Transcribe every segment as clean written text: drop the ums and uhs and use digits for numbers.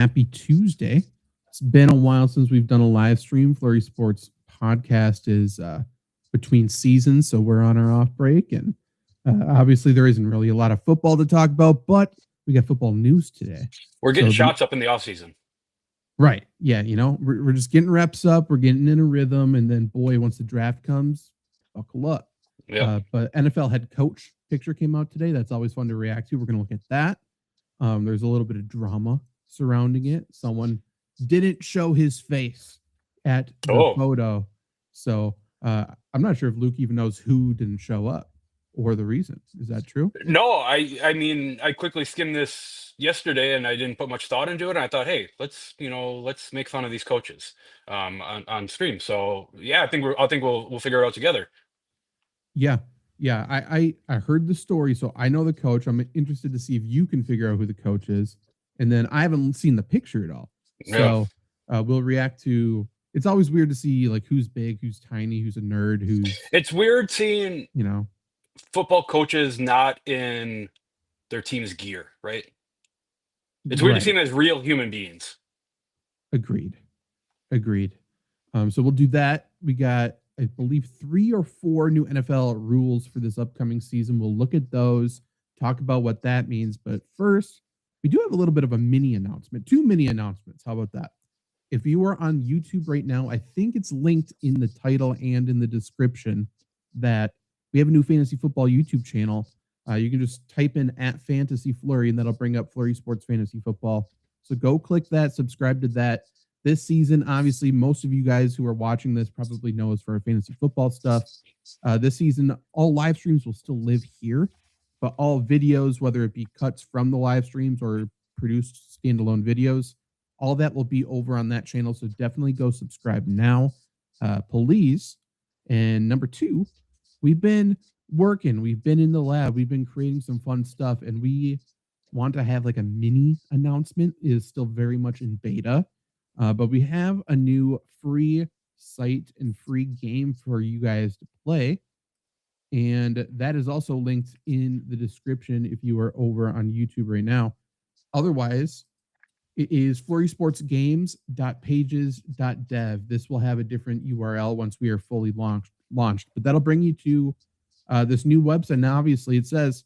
Happy Tuesday. It's been a while since we've done a live stream. Flurry Sports podcast is between seasons, so we're on our off break. And obviously, there isn't really a lot of football to talk about, but we got football news today. We're getting shots up in the off season. Right. Yeah. You know, we're just getting reps up. We're getting in a rhythm. And then, boy, once the draft comes, buckle up. Yeah. But NFL head coach picture came out today. That's always fun to react to. We're going to look at that. There's a little bit of drama surrounding it. Someone didn't show his face at the photo. So I'm not sure if Luke even knows who didn't show up or the reason. Is that true? No, I mean, I quickly skimmed this yesterday and I didn't put much thought into it. And I thought, hey, let's make fun of these coaches on stream. So yeah, I think we'll figure it out together. Yeah. Yeah. I heard the story, so I know the coach. I'm interested to see if you can figure out who the coach is. And then I haven't seen the picture at all. So we'll react to. It's always weird to see like who's big, who's tiny, who's a nerd, who's. It's weird seeing football coaches not in their team's gear, right? It's weird to see them as real human beings. Agreed. So we'll do that. We got, I believe, 3 or 4 new NFL rules for this upcoming season. We'll look at those, talk about what that means. But first, we do have a little bit of a mini announcement, 2 mini announcements. How about that? If you are on YouTube right now, I think it's linked in the title and in the description that we have a new fantasy football YouTube channel. You can just type in @FantasyFlurry and that'll bring up Flurry Sports Fantasy Football. So go click that, subscribe to that. This season, obviously, most of you guys who are watching this probably know us for our fantasy football stuff. This season, all live streams will still live here, but all videos, whether it be cuts from the live streams or produced standalone videos, all that will be over on that channel. So definitely go subscribe now, please. And number 2, we've been working. We've been in the lab. We've been creating some fun stuff, and we want to have like a mini announcement. It is still very much in beta, but we have a new free site and free game for you guys to play. And that is also linked in the description if you are over on YouTube right now. Otherwise, it is flurrysportsgames.pages.dev. This will have a different URL once we are fully launched, but that'll bring you to this new website. Now, obviously, it says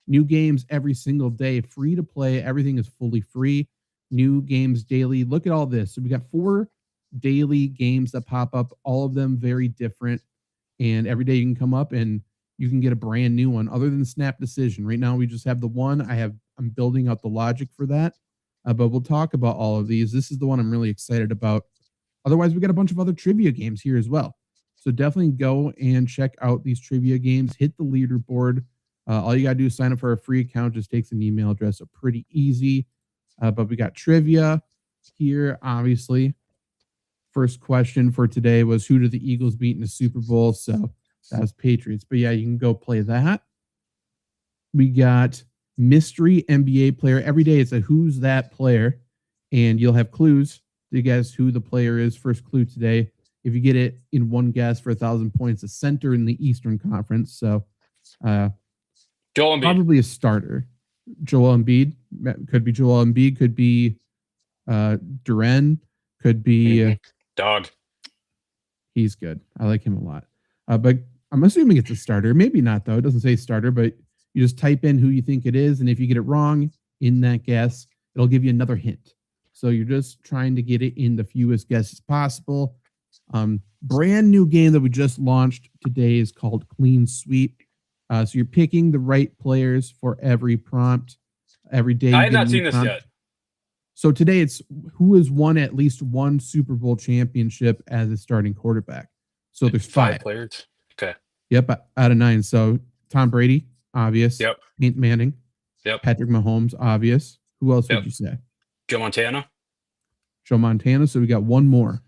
new games every single day, free to play. Everything is fully free. New games daily. Look at all this. So we got 4 daily games that pop up, all of them very different. And every day you can come up and you can get a brand new one other than Snap Decision. Right now, we just have the one. I'm building out the logic for that. But we'll talk about all of these. This is the one I'm really excited about. Otherwise, we got a bunch of other trivia games here as well. So definitely go and check out these trivia games. Hit the leaderboard. All you got to do is sign up for a free account. Just takes an email address. So pretty easy. But we got trivia here, obviously. First question for today was, who did the Eagles beat in the Super Bowl? So that was Patriots. But yeah, you can go play that. We got mystery NBA player. Every day it's a who's that player, and you'll have clues to guess who the player is. First clue today, if you get it in one guess for 1,000 points, a center in the Eastern Conference. So Joel Embiid. Probably a starter. Joel Embiid. Could be Joel Embiid, could be Duren, could be Dog. He's good. I like him a lot. But I'm assuming it's a starter. Maybe not, though. It doesn't say starter, but you just type in who you think it is, and if you get it wrong in that guess, it'll give you another hint. So you're just trying to get it in the fewest guesses possible. Brand new game that we just launched today is called Clean Sweep. So you're picking the right players for every prompt, every day. I have not seen this yet. So today it's who has won at least one Super Bowl championship as a starting quarterback. So there's 5 players. Okay. Yep, out of 9. So Tom Brady, obvious. Yep. Peyton Manning. Yep. Patrick Mahomes, obvious. Who else would you say? Joe Montana. Joe Montana. So we got one more.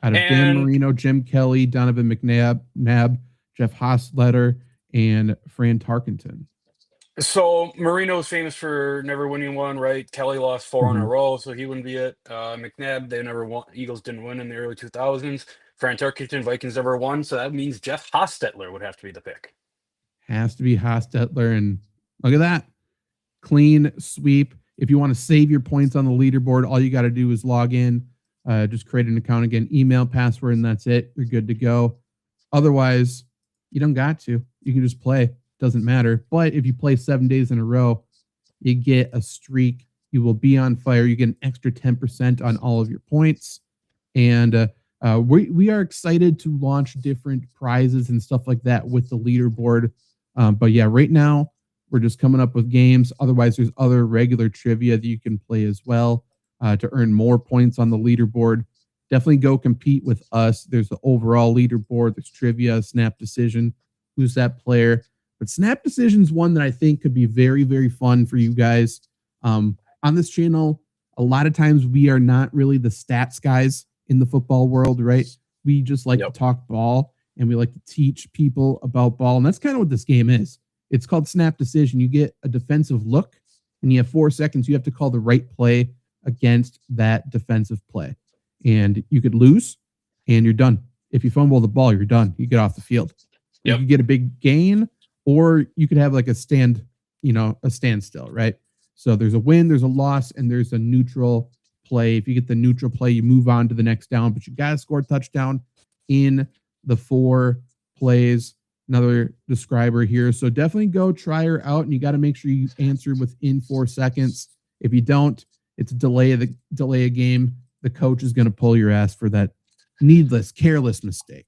Out of Dan Marino, Jim Kelly, Donovan McNabb, Jeff Hostetler, and Fran Tarkenton. So Marino's famous for never winning one, right? Kelly lost 4 in a row, so he wouldn't be it. McNabb, they never won. Eagles didn't win in the early 2000s. Fran Tarkenton, Vikings never won, so that means Jeff Hostetler would have to be the pick. Has to be Hostetler, and look at that. Clean sweep. If you want to save your points on the leaderboard, all you got to do is log in, just create an account again, email, password, and that's it. You're good to go. Otherwise, you don't got to. You can just play. Doesn't matter. But if you play 7 days in a row, you get a streak. You will be on fire. You get an extra 10% on all of your points. And we are excited to launch different prizes and stuff like that with the leaderboard. But yeah, right now we're just coming up with games. Otherwise, there's other regular trivia that you can play as well to earn more points on the leaderboard. Definitely go compete with us. There's the overall leaderboard. There's trivia, snap decision, who's that player. But snap decision is one that I think could be very, very fun for you guys. On this channel, a lot of times we are not really the stats guys in the football world, right? We just like to talk ball and we like to teach people about ball. And that's kind of what this game is. It's called snap decision. You get a defensive look and you have 4 seconds. You have to call the right play against that defensive play. And you could lose and you're done. If you fumble the ball, you're done. You get off the field. You could get a big gain, or you could have like a standstill, right? So there's a win, there's a loss, and there's a neutral play. If you get the neutral play, you move on to the next down, but you got to score a touchdown in the 4 plays. Another describer here. So definitely go try her out, and you got to make sure you answer within 4 seconds. If you don't, it's a delay a game. The coach is going to pull your ass for that needless, careless mistake.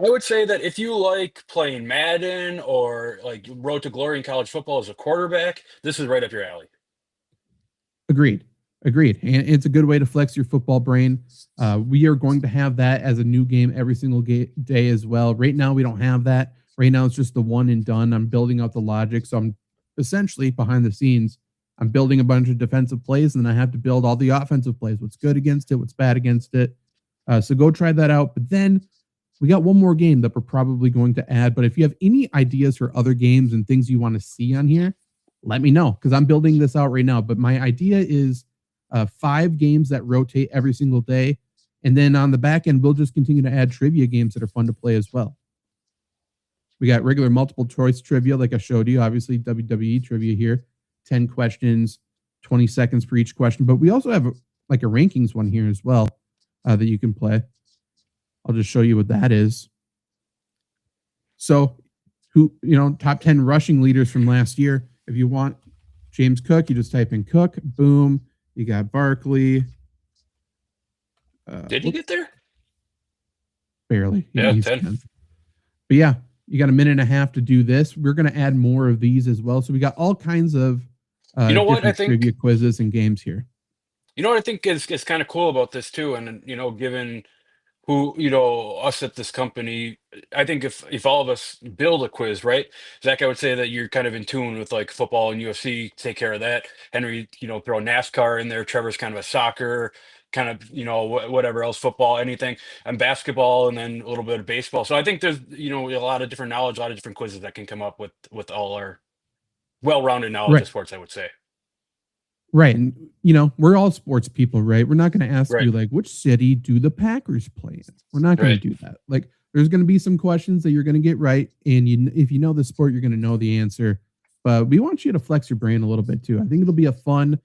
I would say that if you like playing Madden or like Road to Glory in college football as a quarterback, this is right up your alley. Agreed. And it's a good way to flex your football brain. We are going to have that as a new game every single day as well. Right now, we don't have that. Right now, it's just the one and done. I'm building out the logic. So I'm essentially behind the scenes. I'm building a bunch of defensive plays, and then I have to build all the offensive plays. What's good against it? What's bad against it? So go try that out. But then we got one more game that we're probably going to add. But if you have any ideas for other games and things you want to see on here, let me know, because I'm building this out right now. But my idea is 5 games that rotate every single day. And then on the back end, we'll just continue to add trivia games that are fun to play as well. We got regular multiple choice trivia, like I showed you, obviously WWE trivia here, 10 questions, 20 seconds for each question. But we also have like a rankings one here as well that you can play. I'll just show you what that is. So top 10 rushing leaders from last year. If you want James Cook, you just type in Cook, boom. You got Barkley. Did he get there? Barely. Yeah, he's 10. 10. But yeah, you got a minute and a half to do this. We're going to add more of these as well. So we got all kinds of trivia quizzes and games here. You know what I think is kind of cool about this too, and given who us at this company, I think if all of us build a quiz, right, Zach, I would say that you're kind of in tune with like football and UFC, take care of that. Henry, throw NASCAR in there. Trevor's kind of a soccer, kind of whatever else, football, anything, and basketball, and then a little bit of baseball. So I think there's a lot of different knowledge, a lot of different quizzes that can come up with all our well-rounded knowledge of sports, I would say. Right. And, we're all sports people, right? We're not going to ask you, like, which city do the Packers play in? We're not going to do that. Like, there's going to be some questions that you're going to get right. And if you know the sport, you're going to know the answer. But we want you to flex your brain a little bit, too. I think it'll be a fun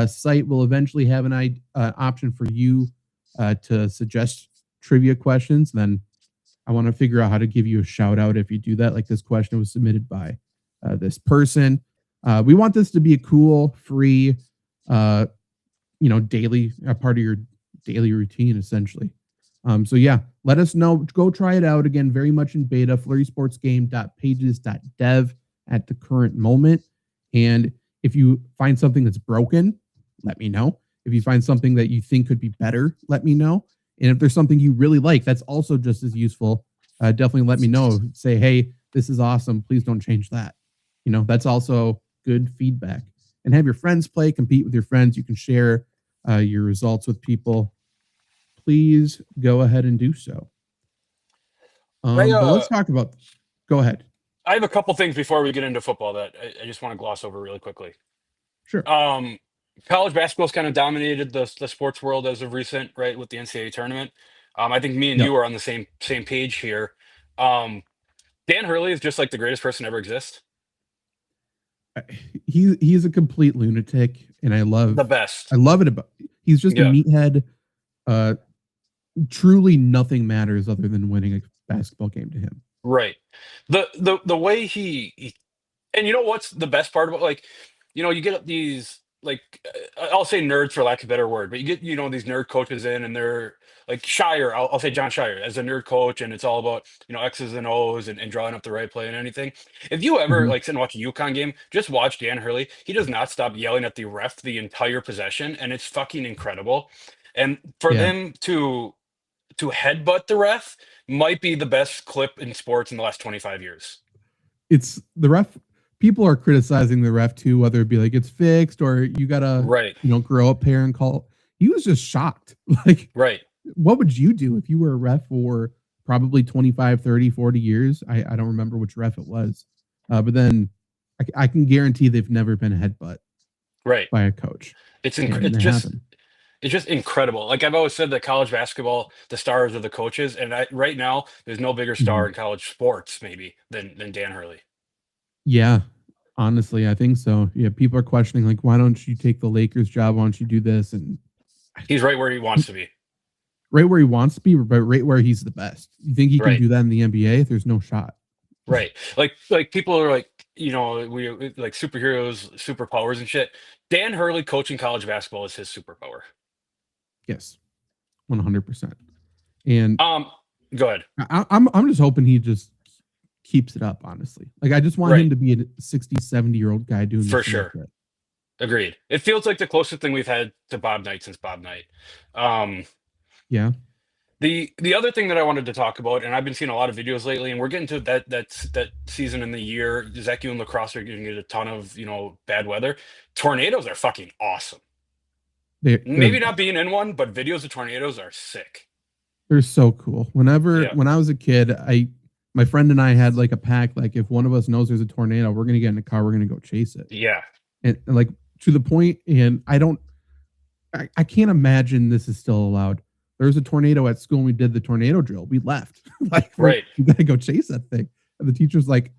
site. We'll eventually have an option for you to suggest trivia questions. Then I want to figure out how to give you a shout out if you do that. Like, this question was submitted by this person. We want this to be a cool, free, daily part of your daily routine, essentially. So yeah, let us know. Go try it out again. Very much in beta. FlurrySportsGame.pages.dev at the current moment. And if you find something that's broken, let me know. If you find something that you think could be better, let me know. And if there's something you really like, that's also just as useful. Definitely let me know. Say, hey, this is awesome. Please don't change that. That's also good feedback. And have your friends play, compete with your friends. You can share your results with people. Please go ahead and do so. But let's talk about. Go ahead. I have a couple things before we get into football that I just want to gloss over really quickly. Sure. College basketball's kind of dominated the sports world as of recent, right, with the NCAA tournament. I think me and you are on the same page here. Dan Hurley is just like the greatest person ever exist. He's a complete lunatic. and I love The best. it about. He's just a Yeah. meathead. Truly, nothing matters other than winning a basketball game to him. Right. The way he and you know what's the best part about, like, you get these, like, I'll say nerds for lack of a better word, but you get, these nerd coaches in, and they're like Shire. I'll say John Shire as a nerd coach, and it's all about, X's and O's, and drawing up the right play and anything. If you ever Mhm. like sit and watch a UConn game, just watch Dan Hurley. He does not stop yelling at the ref the entire possession, and it's fucking incredible. And for Yeah, them to headbutt the ref might be the best clip in sports in the last 25 years. it's the ref. People are criticizing the ref too, whether it be like it's fixed or you gotta, Right. grow up here and call. He was just shocked. Like, Right. what would you do if you were a ref for probably 25, 30, 40 years? I don't remember which ref it was. But then I can guarantee they've never been headbutt Right. by a coach. It's And it's it just happened. it's just incredible. Like I've always said that college basketball, the stars are the coaches, and right now there's no bigger star Mhm. in college sports maybe than Dan Hurley. Yeah, honestly, I think so. Yeah, people are questioning like, why don't you take the Lakers job? Why don't you do this? And He's right where he wants to be. right where he wants to be, but right where he's the best. You think he can Right. do that in the NBA? There's no shot. Right. Like people are like, we like superheroes, superpowers and shit. Dan Hurley coaching college basketball is his superpower. Yes, 100%. And Go ahead. I'm just hoping he just keeps it up. Honestly, like I just want Right. him to be a 60, 70-year-old guy doing the For same sure. shit. Agreed. It feels like the closest thing we've had to Bob Knight since Bob Knight. Yeah. The other thing that I wanted to talk about, and I've been seeing a lot of videos lately, and we're getting to that season in the year. ZECU and lacrosse are getting a ton of bad weather. Tornadoes are fucking awesome. Maybe not being in one, but videos of tornadoes are sick. They're so cool. When I was a kid, my friend and I had like a pact. Like if one of us knows there's a tornado, we're gonna get in a car, we're gonna go chase it. Yeah. And like to the point, and I can't imagine this is still allowed. There was a tornado at school and we did the tornado drill. We left. Like, Right. We gotta go chase that thing. And the teacher's like,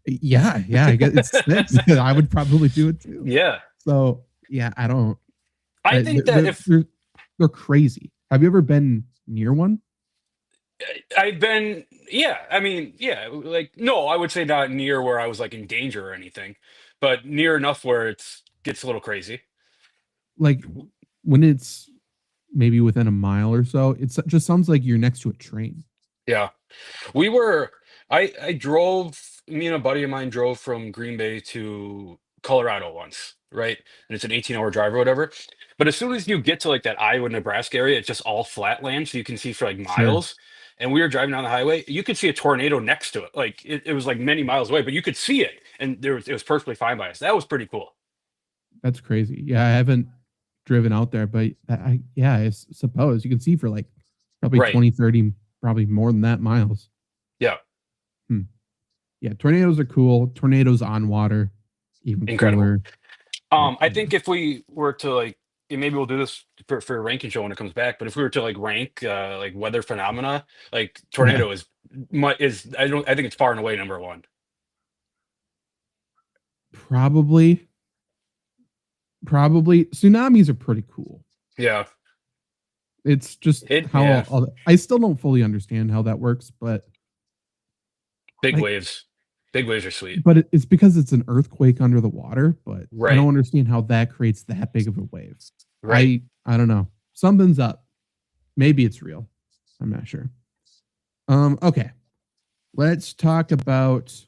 yeah, I guess it's six. I would probably do it too. Yeah. So yeah, I think that if they're crazy. Have you ever been near one? I've been, yeah, I mean, yeah, like, no, I would say not near where I was like in danger or anything, but near enough where gets a little crazy. Like when it's maybe within a mile or so, it just sounds like you're next to a train. Yeah. I drove, me and a buddy of mine drove from Green Bay to Colorado once, right? And it's an 18-hour drive or whatever. But as soon as you get to like that Iowa, Nebraska area, it's just all flat land. So you can see for like Sure. miles. And we were driving down the highway. You could see a tornado next to it. Like it was like many miles away, but you could see it. And it was perfectly fine by us. That was pretty cool. That's crazy. Yeah, I haven't driven out there, but I suppose you can see for like probably Right. 20, 30, probably more than that miles. Yeah. Yeah, tornadoes are cool. Tornadoes on water, even Incredible. cooler. I think if we were to like, and maybe we'll do this for a ranking show when it comes back, but if we were to like rank like weather phenomena, like tornado is I think it's far and away number one. Probably tsunamis are pretty cool. Yeah. It's just Yeah. I still don't fully understand how that works, but Big like- waves. Big waves are sweet. but it's because it's an earthquake under the water, but I Right. don't understand how that creates that big of a wave. Right. I don't know. Something's up. Maybe it's real. I'm not sure. Okay. Let's talk about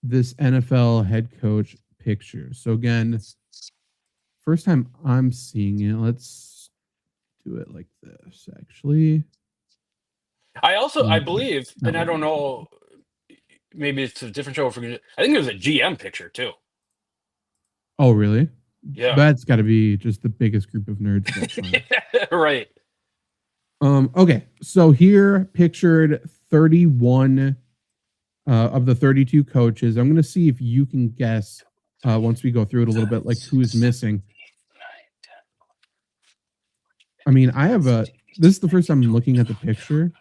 this NFL head coach picture. So again, first time I'm seeing it. Let's do it like this, actually. I believe, Not and I don't really. know, maybe it's a different show. I think it was a GM picture too. Oh, really? Yeah. That's got to be just the biggest group of nerds of all time. Right. Okay, so here pictured 31 of the 32 coaches. I'm going to see if you can guess once we go through it a little bit, like who is missing. I mean, this is the first time I'm looking at the picture.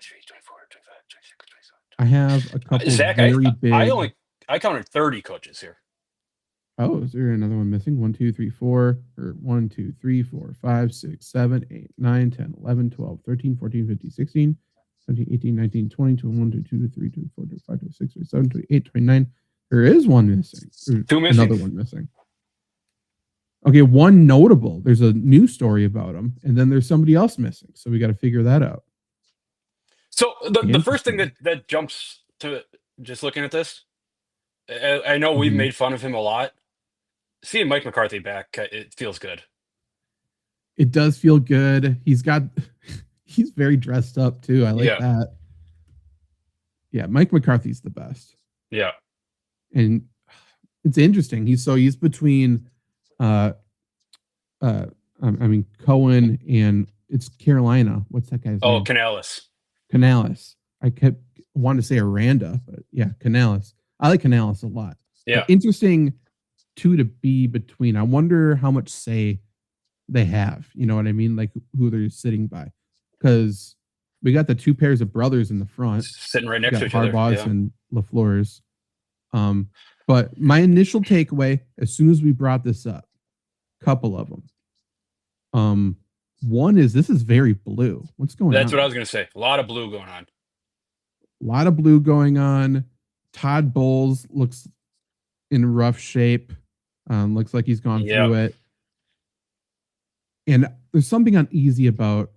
I have a couple Zach, very big. I counted 30 coaches here. Oh, is there another one missing? 1, 2, 3, 4, or 1, 2, 3, 4, 5, 6, 7, 8, 9, 10, 11, 12, 13, 14, 15, 16, 17, 18, 19, 20, 21, 22, 23, 24, 25, 26, 27, 28, 29. There is one missing. There's Two missing. another one missing. Okay, one notable. There's a news story about him, and then there's somebody else missing. So we got to figure that out. So the first thing that jumps to just looking at this, I know we've Mhm. made fun of him a lot. Seeing Mike McCarthy back, it feels good. It does feel good. He's very dressed up too. I like Yeah. that. Yeah, Mike McCarthy's the best. Yeah. And it's interesting. He's between I mean Cohen and it's Carolina. What's that guy's Oh, name? Canales. Canales. I kept wanting to say Aranda, but yeah, Canales. I like Canales a lot. Yeah. Interesting two to be between. I wonder how much say they have. You know what I mean? Like who they're sitting by. Because we got the two pairs of brothers in the front. Sitting right We next got to each other. Harbaugh's Yeah. and LaFleur's. But my initial takeaway, as soon as we brought this up, couple of them. One is this is very blue. What's going on? That's what I was going to say. A lot of blue going on. A lot of blue going on. Todd Bowles looks in rough shape. Looks like he's gone through it. And there's something uneasy about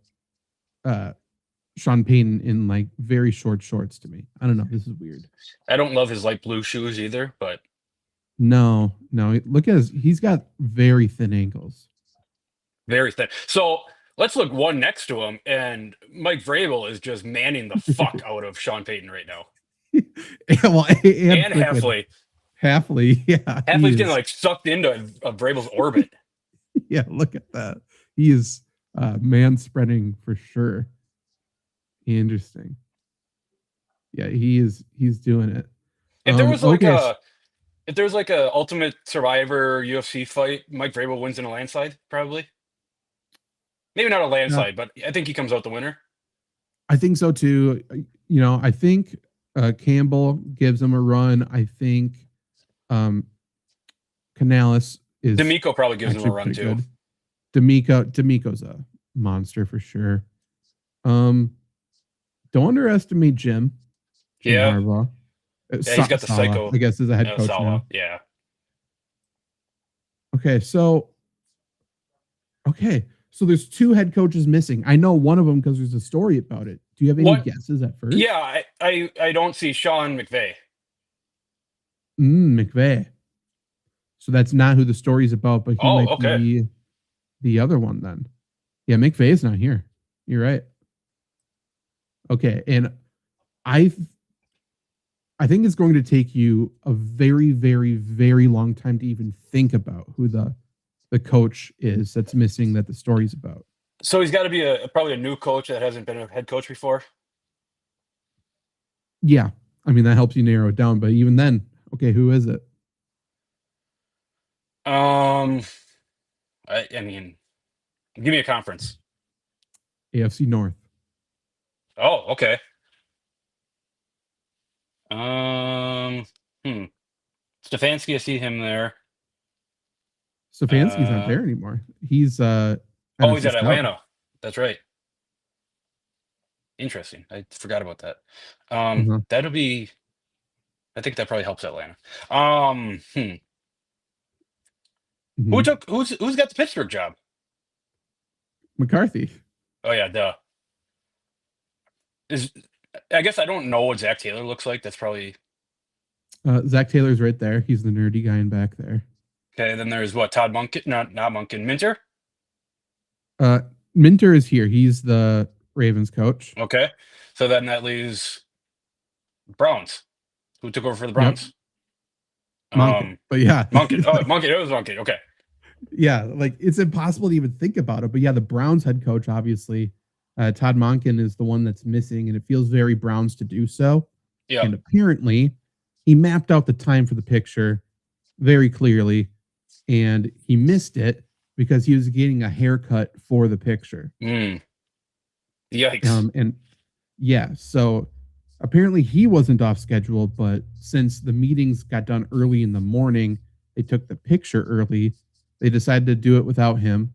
Sean Payton in like very short shorts to me. I don't know. This is weird. I don't love his light blue shoes either, but no. Look at he's got very thin ankles. Very thin. So let's look one next to him, and Mike Vrabel is just manning the fuck out of Sean Payton right now. Well, and Halfley. Halfley, yeah. Halfley's getting like sucked into Vrabel's orbit. Yeah, look at that. He is man spreading for sure. Interesting. Yeah, he's doing it. If there was like a Ultimate Survivor UFC fight, Mike Vrabel wins in a landslide, probably. Maybe not a landslide, but I think he comes out the winner. I think so too. You know, I think Campbell gives him a run. I think Canales is D'Amico probably gives him a run too. D'Amico's a monster for sure. Don't underestimate Jim Harbaugh. He's got the psycho. I guess is a head coach now. Yeah. Okay, so there's two head coaches missing. I know one of them because there's a story about it. Do you have any guesses at first? Yeah, I don't see Sean McVay. McVay. So that's not who the story's about, but he might be the other one then. Yeah, McVay's not here. You're right. Okay, and I think it's going to take you a very, very, very long time to even think about who the coach is that's missing that the story's about. So he's got to be probably a new coach that hasn't been a head coach before. Yeah, I mean that helps you narrow it down. But even then, okay, who is it? I mean, give me a conference. AFC North. Oh, okay. Stefanski, I see him there. Stefanski's not there anymore. He's he's at Atlanta. That's right. Interesting. I forgot about that. That'll be. I think that probably helps Atlanta. Who's got the Pittsburgh job? McCarthy. Oh yeah, duh. I guess I don't know what Zach Taylor looks like. That's probably Zach Taylor's right there. He's the nerdy guy in back there. Okay, then there's Todd Monken, not Monken, Minter. Minter is here. He's the Ravens coach. Okay, so then that leaves Browns. Who took over for the Browns? Yep. Monken. But yeah, Monken. Oh, Monken. It was Monken. Okay. Yeah, like it's impossible to even think about it. But yeah, the Browns head coach, obviously, Todd Monken is the one that's missing, and it feels very Browns to do so. Yeah. And apparently, he mapped out the time for the picture very clearly, and he missed it because he was getting a haircut for the picture. Yikes. And yeah, so apparently he wasn't off schedule, but since the meetings got done early in the morning, they took the picture early. They decided to do it without him.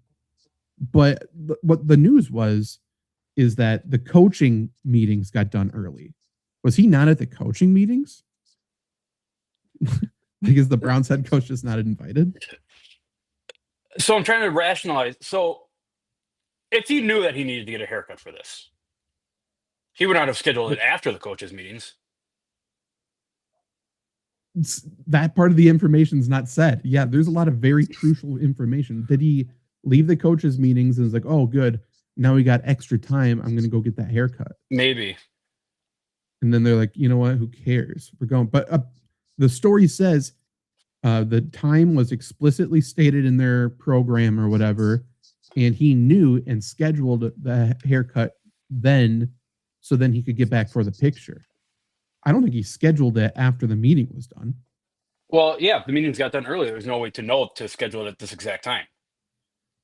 But what the news was is that the coaching meetings got done early. Was he not at the coaching meetings? Like, is the Browns head coach just not invited? So I'm trying to rationalize. So if he knew that he needed to get a haircut for this, he would not have scheduled it after the coaches' meetings. That part of the information is not said. Yeah, there's a lot of very crucial information. Did he leave the coaches' meetings and was like, oh, good, now we got extra time. I'm going to go get that haircut. Maybe. And then they're like, you know what? Who cares? We're going. But the story says the time was explicitly stated in their program or whatever. And he knew and scheduled the haircut then so then he could get back for the picture. I don't think he scheduled it after the meeting was done. Well, yeah, the meetings got done earlier. There's no way to know to schedule it at this exact time.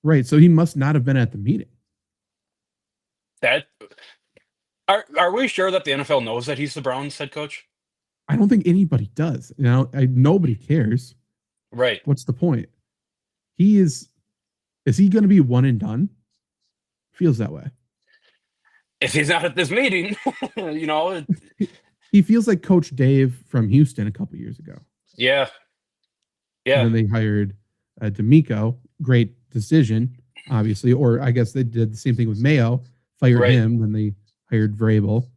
Right. So he must not have been at the meeting. That are we sure that the NFL knows that he's the Browns head coach? I don't think anybody does. You know, nobody cares. Right. What's the point? Is he going to be one and done? Feels that way. If he's not at this meeting, you know. He feels like Coach Dave from Houston a couple years ago. Yeah. Yeah. And then they hired D'Amico. Great decision, obviously. Or I guess they did the same thing with Mayo. Fired him, then they hired Vrabel.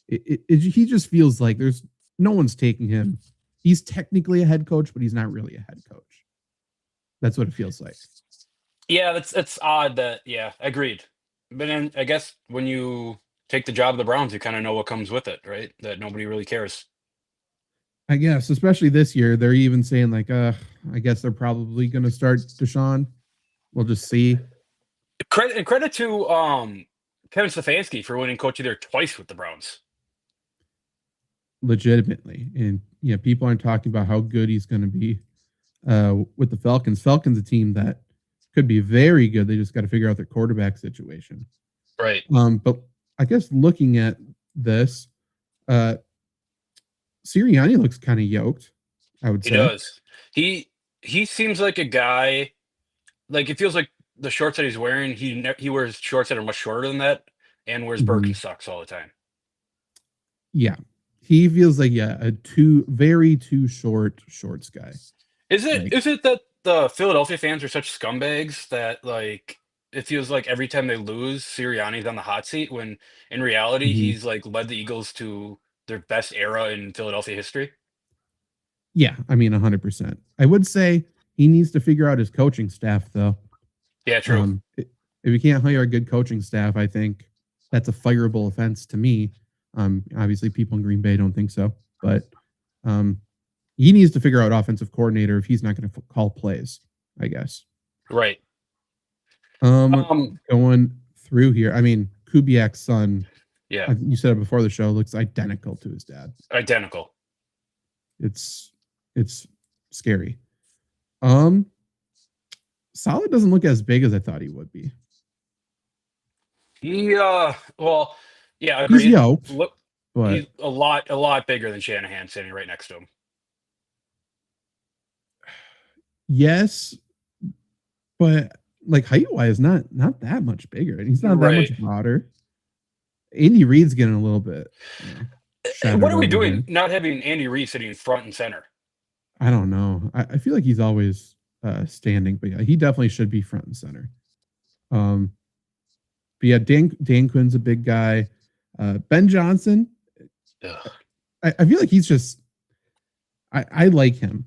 He just feels like there's no one's taking him. He's technically a head coach, but he's not really a head coach. That's what it feels like. Yeah, that's odd that, yeah, agreed. But then I guess when you take the job of the Browns, you kind of know what comes with it, right? That nobody really cares. I guess, especially this year, they're even saying like, I guess they're probably going to start Deshaun. We'll just see. Credit to Kevin Stefanski for winning coach of the year twice with the Browns. Legitimately. And yeah, people aren't talking about how good he's going to be with the Falcons. Falcons, a team that could be very good. They just got to figure out their quarterback situation. Right. But I guess looking at this, Sirianni looks kind of yoked, I would say. He does. He seems like a guy, like it feels like the shorts that he's wearing, he wears shorts that are much shorter than that and wears Birkenstocks all the time. Yeah. He feels like a too short shorts guy. Is it that the Philadelphia fans are such scumbags that like it feels like every time they lose, Sirianni's on the hot seat when in reality he's like led the Eagles to their best era in Philadelphia history? Yeah, I mean 100%. I would say he needs to figure out his coaching staff though. Yeah, true. If you can't hire a good coaching staff, I think that's a fireable offense to me. Obviously, people in Green Bay don't think so, but he needs to figure out offensive coordinator if he's not going to call plays, I guess. Right. Going through here, I mean, Kubiak's son. Yeah, you said it before the show. Looks identical to his dad. Identical. It's scary. Saleh doesn't look as big as I thought he would be. Well, yeah, agreed. He's yoked, but he's a lot bigger than Shanahan standing right next to him. Yes, but like height wise, not that much bigger, and he's not that much broader. Andy Reid's getting a little bit. What are we doing? Not having Andy Reid sitting front and center. I don't know. I feel like he's always standing, but yeah, he definitely should be front and center. But yeah, Dan Quinn's a big guy. Ben Johnson, I feel like he's just. I like him,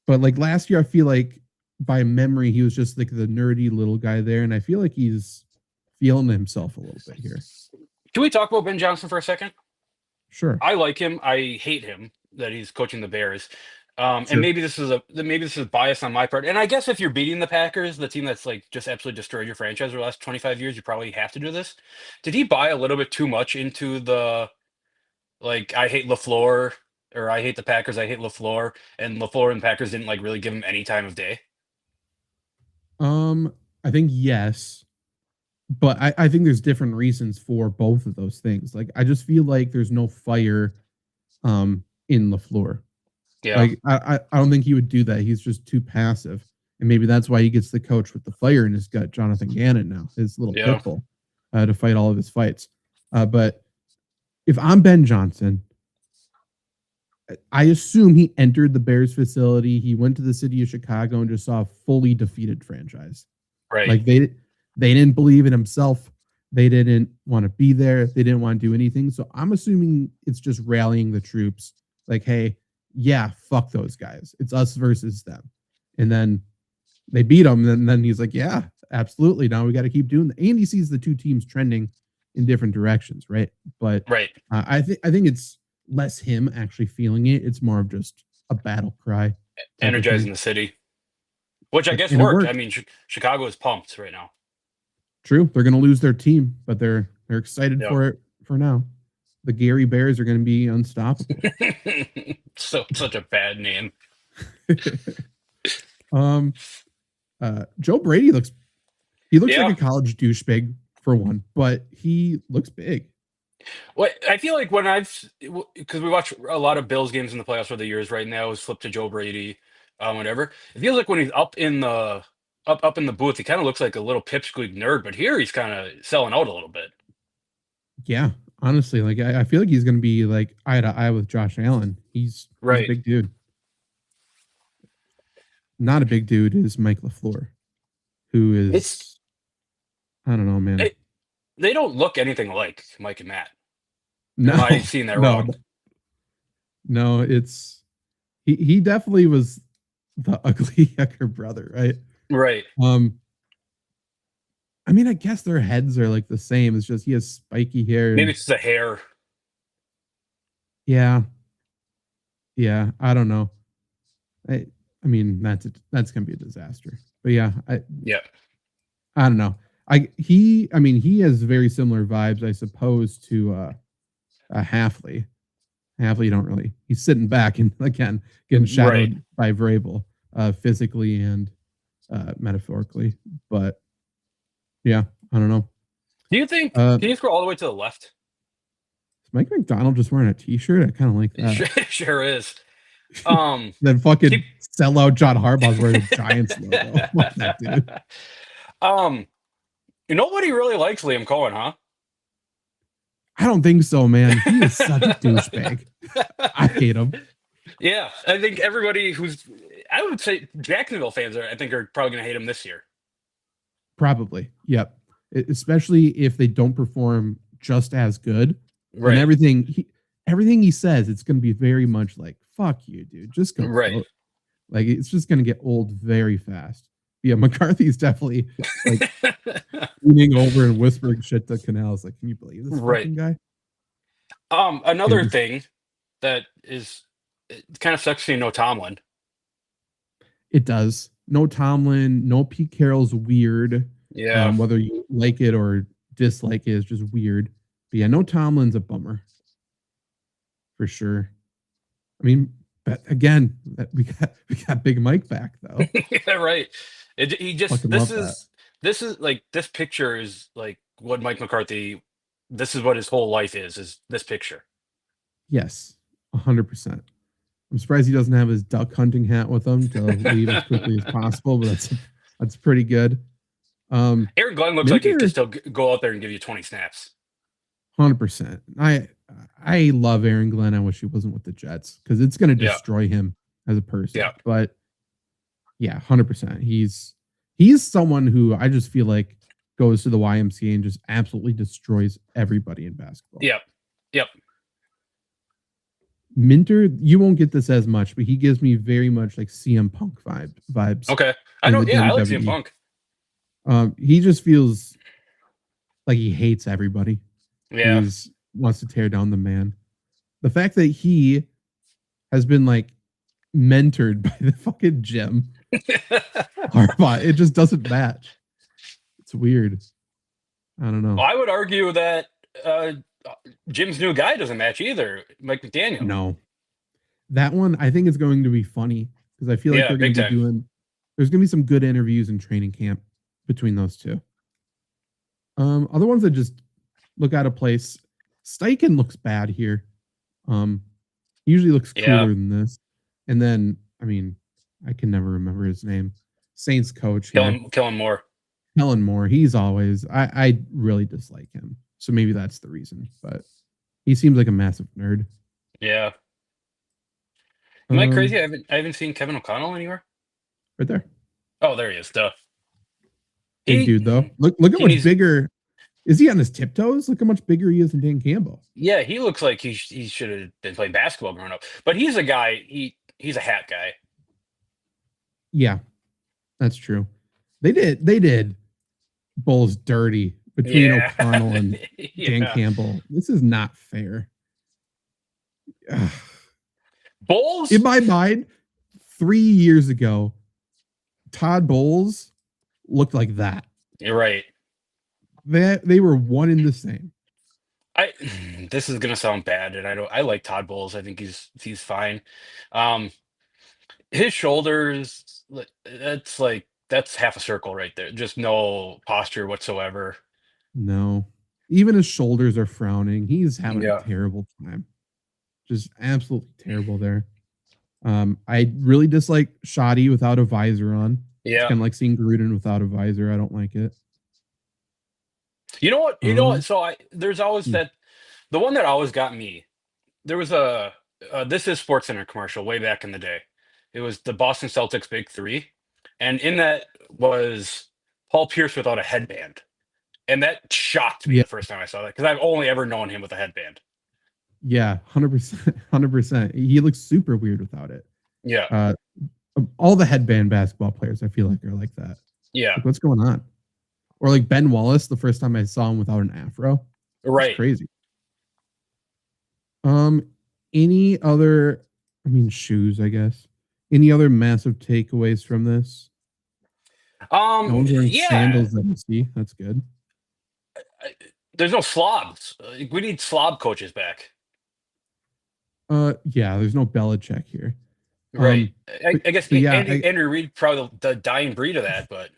but like last year, I feel like by memory he was just like the nerdy little guy there, and I feel like he's feeling himself a little bit here. Can we talk about Ben Johnson for a second? Sure. I like him. I hate him that he's coaching the Bears. And maybe this is bias on my part. And I guess if you're beating the Packers, the team that's like just absolutely destroyed your franchise over the last 25 years, you probably have to do this. Did he buy a little bit too much into the like I hate LaFleur or I hate the Packers, I hate LaFleur, and LaFleur and Packers didn't like really give him any time of day? I think yes. But I think there's different reasons for both of those things. Like I just feel like there's no fire in LaFleur. Yeah. Like I don't think he would do that. He's just too passive, and maybe that's why he gets the coach with the fire in his gut, Jonathan Gannon now, his little Yeah. pit bull, to fight all of his fights. But if I'm Ben Johnson, I assume he entered the Bears facility. He went to the city of Chicago and just saw a fully defeated franchise. Right. Like they didn't believe in himself. They didn't want to be there. They didn't want to do anything. So I'm assuming it's just rallying the troops. Like, hey, yeah, fuck those guys. It's us versus them. And then they beat them. And then he's like, yeah, absolutely. Now we got to keep doing that. And he sees the two teams trending in different directions, right? But Right. I think it's less him actually feeling it. It's more of just a battle cry. Energizing the city, which I guess And it worked. worked. I mean, Chicago is pumped right now. True. They're going to lose their team, but they're excited Yeah. for it for now. The Gary Bears are going to be unstoppable. Such a bad name. Joe Brady looks Yeah. like a college douchebag for one, but he looks big. Well, I feel like because we watch a lot of Bills games in the playoffs for the years right now, is flipped to Joe Brady, whatever. It feels like when he's up in the booth, he kind of looks like a little pipsqueak nerd, but here he's kind of selling out a little bit. Yeah, honestly, like I feel like he's going to be like eye to eye with Josh Allen. He's a Right. big dude. Not a big dude is Mike LaFleur, who is I don't know, man. They don't look anything like Mike and Matt. No, Am I seeing that wrong? No, it's he definitely was the ugly younger brother, right? Right. I mean, I guess their heads are like the same. It's just he has spiky hair. Maybe it's the hair. Yeah. I don't know. I mean, that's gonna be a disaster. But yeah, I don't know. He has very similar vibes, I suppose, to Halfley. Halfley don't really. He's sitting back and again getting shadowed by Vrabel, physically and metaphorically. But yeah, I don't know. Do you think? Can you scroll all the way to the left? Is Mike McDonald just wearing a T-shirt? I kind of like that. Sure is. Then fucking sellout John Harbaugh's wearing a Giants logo. Fuck that dude. Nobody really likes Liam Cohen, huh? I don't think so, man. He is such a douchebag. I hate him. Yeah, I think everybody I would say Jacksonville fans are probably going to hate him this year. Probably, yep. Especially if they don't perform just as good. Right. And everything he says, it's going to be very much like, fuck you, dude. Just go. Right. Like, it's just going to get old very fast. Yeah, McCarthy's definitely like leaning over and whispering shit to Canals. Like, can you believe this fucking guy? Another thing that is kind of sucks seeing no Tomlin. It does. No Tomlin, no Pete Carroll's weird. Yeah. Whether you like it or dislike it is just weird. But yeah, no Tomlin's a bummer. For sure. I mean, but again, we got Big Mike back though. Yeah, right. This is like this picture is like what Mike McCarthy. This is what his whole life is this picture. Yes, 100%. I'm surprised he doesn't have his duck hunting hat with him to leave as quickly as possible, but that's pretty good. Aaron Glenn looks like he could still go out there and give you 20 snaps. 100%. I love Aaron Glenn. I wish he wasn't with the Jets because it's going to destroy him as a person. Yeah. But yeah, 100%. He's someone who I just feel like goes to the YMCA and just absolutely destroys everybody in basketball. Yep. Minter, you won't get this as much, but he gives me very much like CM Punk vibes. Okay. I know. Yeah, I like CM Punk. He just feels like he hates everybody. Yeah. He wants to tear down the man. The fact that he has been like mentored by the fucking Jim Harbaugh, it just doesn't match. It's weird. I don't know. Well, I would argue that Jim's new guy doesn't match either, Mike McDaniel. No. That one, I think is going to be funny because I feel like they're going to be there's going to be some good interviews in training camp between those two. Other ones that just look out of place. Steichen looks bad here. Usually looks cooler than this. And then, I mean, I can never remember his name. Saints coach here, Kellen Moore. Kellen Moore. He's always I really dislike him. So maybe that's the reason. But he seems like a massive nerd. Yeah. Am I crazy? Um, I haven't seen Kevin O'Connell anywhere. right there. Oh, there he is. Duh. Big dude though. Look how He much needs. bigger. Is he on his tiptoes? Look how much bigger he is than Dan Campbell. Yeah, he looks like he should have been playing basketball growing up. But he's a guy. He's a hat guy. Yeah, that's true. They did Bulls dirty between Yeah. O'Connell and Dan Yeah. Campbell. This is not fair. Ugh. Bulls. In my mind, 3 years ago, Todd Bowles looked like that. You're right. They were one and the same. This is gonna sound bad, and I like Todd Bowles. I think he's fine. Um, his shoulders, that's half a circle right there. Just no posture whatsoever. No, even his shoulders are frowning. He's having a Yeah. terrible time. Just absolutely terrible there. I really dislike Shoddy without a visor on. It's Yeah. kind of like seeing Gruden without a visor. I don't like it. You know what? You know what? Um, So there's always hmm, that the one that always got me. There was a This is Sports Center commercial way back in the day. It was the Boston Celtics Big Three, and in that was Paul Pierce without a headband, and that shocked me yeah, the first time I saw that because I've only ever known him with a headband. yeah, 100%, 100%. He looks super weird without it. Yeah, Uh, all the headband basketball players, I feel like, are like that. yeah, Like, what's going on? Or like Ben Wallace, the first time I saw him without an afro, it's right. crazy. Um, any other? I mean, shoes, I guess. Any other massive takeaways from this? No one's wearing Yeah. sandals that I see. That's good. I- There's no slobs. We need slob coaches back. Yeah, there's no Belichick here. Right. But, I guess but yeah, Andrew Reid probably the dying breed of that, but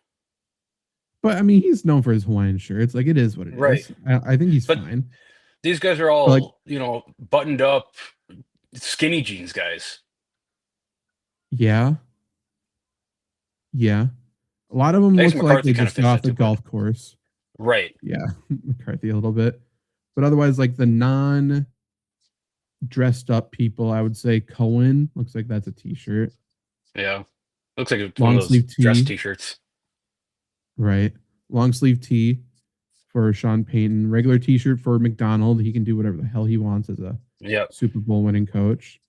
I mean, he's known for his Hawaiian shirts. Like, it is what it right. is. I think he's But fine. these guys are But like, all buttoned up, skinny jeans guys. yeah, yeah. A lot of them I guess look like McCarthy they kind of just got fits off that the too, but golf course. right. Yeah, McCarthy a little bit. But otherwise, like the non dressed up people, I would say Cohen looks like that's a t-shirt. Yeah. Looks like it's one Long of those sleeve dress tee, t-shirts. right? Long sleeve tee for Sean Payton. Regular t-shirt for McDonald. He can do whatever the hell he wants as a Yep. Super Bowl winning coach.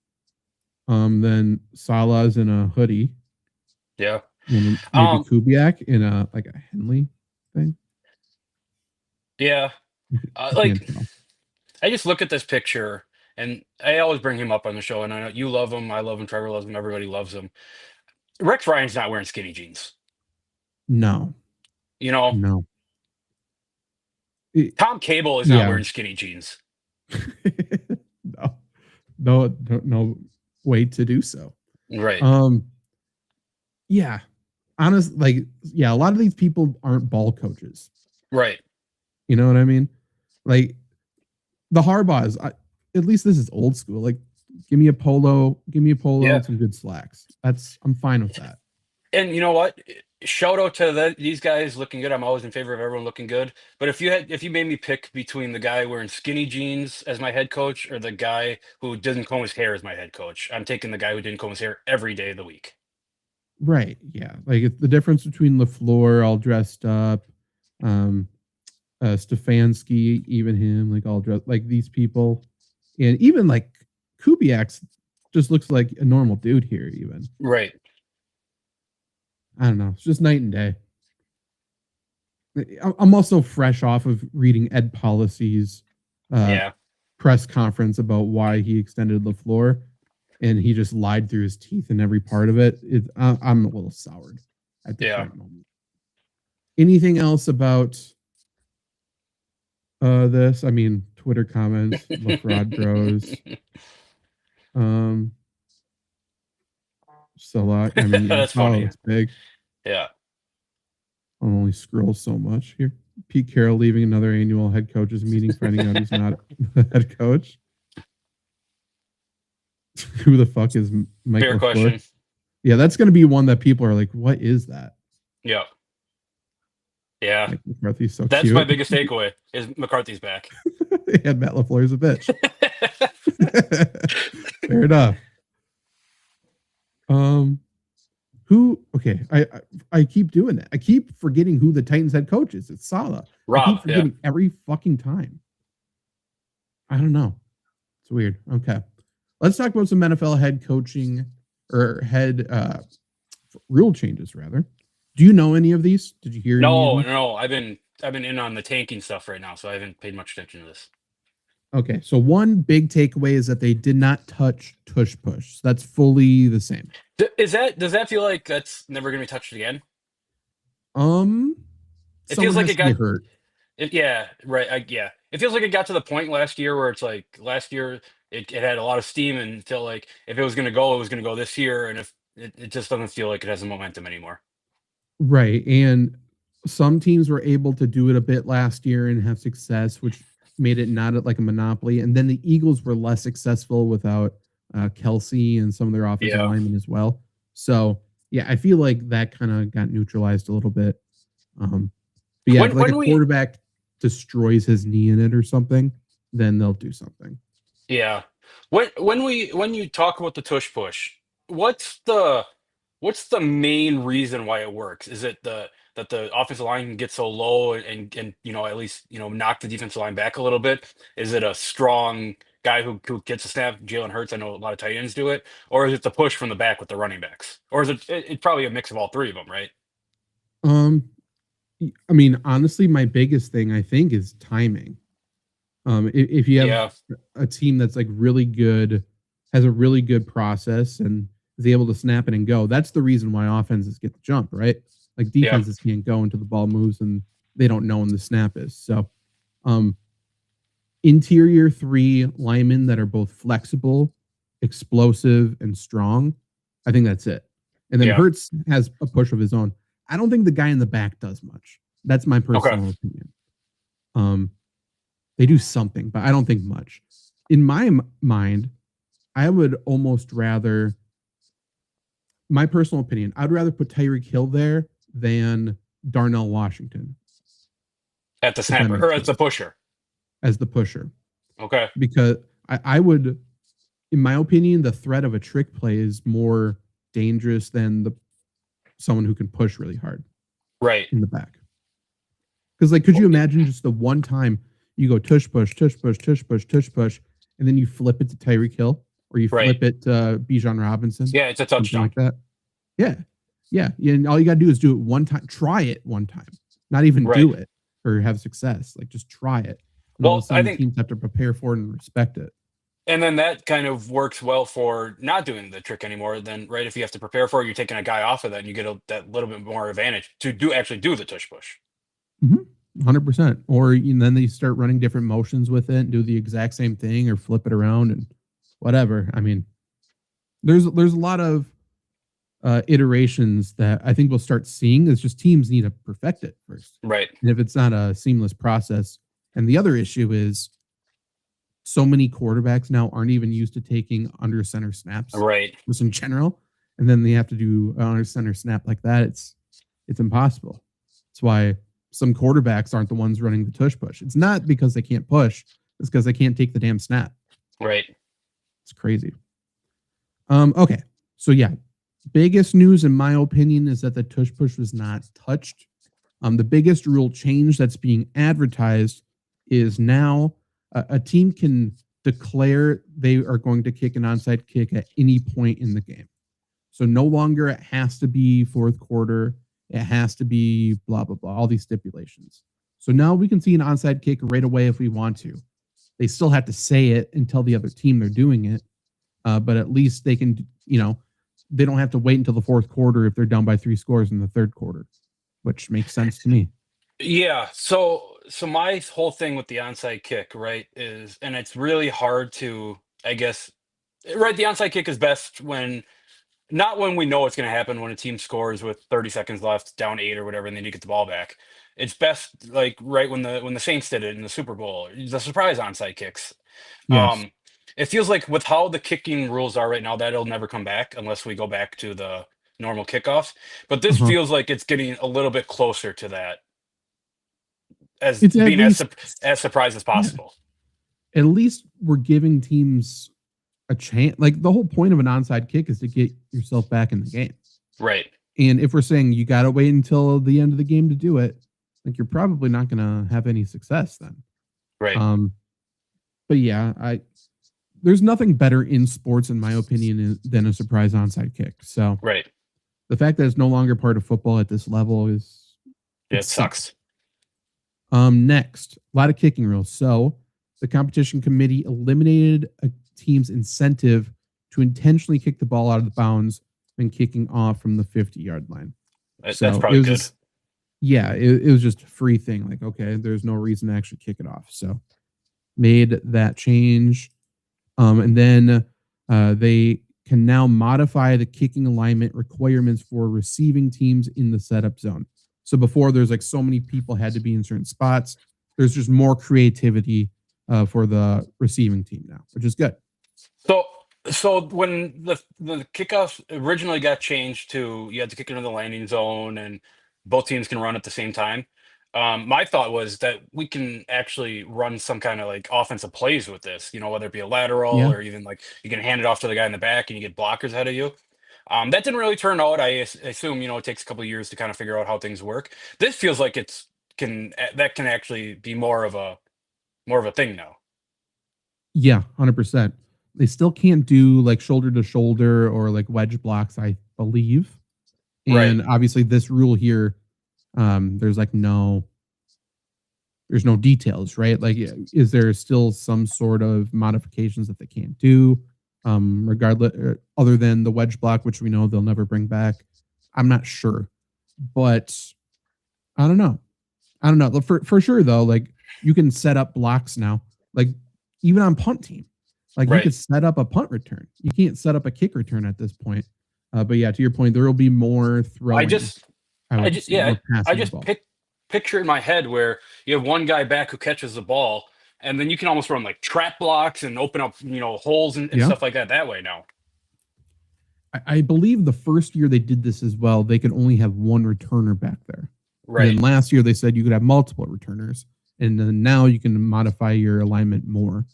Then Salah's in a hoodie. Yeah. And maybe Kubiak in a like a Henley thing. Yeah. I Like can't tell. I just look at this picture and I always bring him up on the show and I know you love him, I love him, Trevor loves him, everybody loves him. Rex Ryan's not wearing skinny jeans. No, You know, no. Tom Cable is not Yeah. wearing skinny jeans. No way to do so. Right. Yeah. Honest, like, yeah, a lot of these people aren't ball coaches. Right. You know what I mean? Like the Harbaughs, at least this is old school. Like, give me a polo Yeah. and some good slacks. I'm fine with that. And you know what? Shout out to these guys looking good. I'm always in favor of everyone looking good. But if you made me pick between the guy wearing skinny jeans as my head coach or the guy who doesn't comb his hair as my head coach, I'm taking the guy who didn't comb his hair every day of the week. Right. Yeah. Like it's the difference between LaFleur all dressed up, Stefanski, even him, like all dressed like these people. And even like Kubiak's just looks like a normal dude here, even. Right. I don't know. It's just night and day. I'm also fresh off of reading Ed Policy's Yeah. press conference about why he extended LaFleur, and he just lied through his teeth in every part of it. I'm a little soured at the current moment. Anything else about this? I mean, Twitter comments, LaFrod Bros. Salah. I mean, That's Salah funny. looks big. Yeah. I'll only scroll so much here. Pete Carroll leaving another annual head coaches meeting, finding out he's not a head coach. Who the fuck is Mike Fair LaFleur? question. Yeah, that's going to be one that people are like, what is that? Yeah. Yeah. Mike McCarthy's so That's my cute. biggest takeaway is McCarthy's back. And Matt LaFleur's a bitch. Fair enough. Um, who? Okay, I keep doing that. I keep forgetting who the Titans head coach is. It's Saleh. I keep Rob, yeah. forgetting every fucking time. I don't know. It's weird. Okay, let's talk about some NFL head coaching or head rule changes rather. Do you know any of these? Did you hear any of No, these? no. I've been in on the tanking stuff right now, so I haven't paid much attention to this. Okay, so one big takeaway is that they did not touch tush push. That's fully the same. Does that feel like that's never gonna be touched again? Um, It feels someone like has it to get got hurt. yeah, right. Yeah. It feels like it got to the point last year where it's like last year it had a lot of steam and felt like if it was gonna go, it was gonna go this year, and if it just doesn't feel like it has the momentum anymore. Right. And some teams were able to do it a bit last year and have success, which made it not like a monopoly. And then the Eagles were less successful without Kelsey and some of their offensive Yeah. linemen as well. So, yeah, I feel like that kind of got neutralized a little bit. But yeah, if like a When we quarterback destroys his knee in it or something, then they'll do something. Yeah. When you talk about the tush push, what's the what's the main reason why it works? Is it that the offensive line can get so low and at least knock the defensive line back a little bit? Is it a strong guy who gets a snap? Jalen Hurts, I know a lot of tight ends do it, or is it the push from the back with the running backs, or is it's probably a mix of all three of them, right? Um, I mean, honestly, my biggest thing I think is timing. If you have Yeah, a team that's like really good, has a really good process and is able to snap it and go, that's the reason why offenses get the jump, right? Like yeah, defenses can't go until the ball moves and they don't know when the snap is. So, um, interior three linemen that are both flexible, explosive, and strong. I think that's it. And then yeah. Hertz has a push of his own. I don't think the guy in the back does much. That's my Okay, personal opinion. Um, they do something, but I don't think much. In my mind, I would almost rather, my personal opinion, I'd rather put Tyreek Hill there than Darnell Washington, at the if that snapper or makes as the sense, pusher. as the pusher. Okay, Because I would, in my opinion, the threat of a trick play is more dangerous than the someone who can push really hard right, in the back. Because like, could you imagine just the one time you go tush push, tush push, tush push, tush push, and then you flip it to Tyreek Hill or you right. flip it to Bijan Robinson, Yeah, it's a something touchdown. like that? Yeah, yeah. And all you got to do is do it one time. Try it one time, not even Right. do it or have success. Like just try it, and all of a Well, I sudden think teams have to prepare for it and respect it. And then that kind of works well for not doing the trick anymore. Then, right, if you have to prepare for it, you're taking a guy off of that, and you get that little bit more advantage to do the tush push. 100%. Or then they start running different motions with it and do the exact same thing or flip it around and whatever. I mean, there's a lot of iterations that I think we'll start seeing. It's just teams need to perfect it first. Right, And if it's not a seamless process, and the other issue is so many quarterbacks now aren't even used to taking under center snaps right, just in general, and then they have to do an under center snap like that. It's impossible. That's why some quarterbacks aren't the ones running the tush push. It's not because they can't push; it's because they can't take the damn snap. right. It's crazy. Okay, so yeah, biggest news in my opinion is that the tush push was not touched. The biggest rule change that's being advertised is now a team can declare they are going to kick an onside kick at any point in the game. So no longer it has to be fourth quarter. It has to be blah, blah, blah, all these stipulations. So now we can see an onside kick right away if we want to. They still have to say it and tell the other team they're doing it. But at least they can, they don't have to wait until the fourth quarter if they're down by 3 scores in the third quarter, which makes sense to me. Yeah. So my whole thing with the onside kick, right, is, and it's really hard to, I guess, right. The onside kick is best when not when we know it's going to happen when a team scores with 30 seconds left, down eight or whatever, and then you get the ball back. It's best like right when the Saints did it in the Super Bowl, the surprise onside kicks. Yes. Um, It feels like with how the kicking rules are right now, that'll never come back unless we go back to the normal kickoffs. But this Uh-huh. feels like it's getting a little bit closer to that, as It's at being least as surprised as yeah, possible. at least we're giving teams a chance. Like the whole point of an onside kick is to get yourself back in the game. Right. And if we're saying you got to wait until the end of the game to do it, like you're probably not going to have any success then. Right. Um, but yeah, there's nothing better in sports, in my opinion, than a surprise onside kick. So Right. the fact that it's no longer part of football at this level is It sucks. Next, a lot of kicking rules. So the competition committee eliminated a team's incentive to intentionally kick the ball out of the bounds when kicking off from the 50-yard line. That's So probably it was good. just, yeah, it was just a free thing. Like, okay, there's no reason to actually kick it off. So made that change. And then they can now modify the kicking alignment requirements for receiving teams in the setup zone. So before there's like so many people had to be in certain spots. There's just more creativity for the receiving team now, which is good. So when the kickoffs originally got changed to you had to kick into the landing zone and both teams can run at the same time, my thought was that we can actually run some kind of like offensive plays with this. Whether it be a lateral Yeah. or even like you can hand it off to the guy in the back and you get blockers ahead of you. That didn't really turn out. I assume it takes a couple of years to kind of figure out how things work. This feels like that can actually be more of a thing now. Yeah, 100%. They still can't do like shoulder to shoulder or like wedge blocks, I believe. Right. And obviously this rule here, there's no details, right? Like, is there still some sort of modifications that they can't do? Regardless, other than the wedge block, which we know they'll never bring back. I'm not sure, but I don't know. I don't know. For sure though, like you can set up blocks now, like even on punt team, like you Right. could set up a punt return. You can't set up a kick return at this point. But yeah, to your point, there will be more I throwing. just I I would just assume yeah, more I passing the just ball. picture in my head where you have one guy back who catches the ball, and then you can almost run like trap blocks and open up, holes and Yeah, stuff like that way now. I believe the first year they did this as well, they could only have one returner back there. And then Right. last year they said you could have multiple returners, and then now you can modify your alignment more.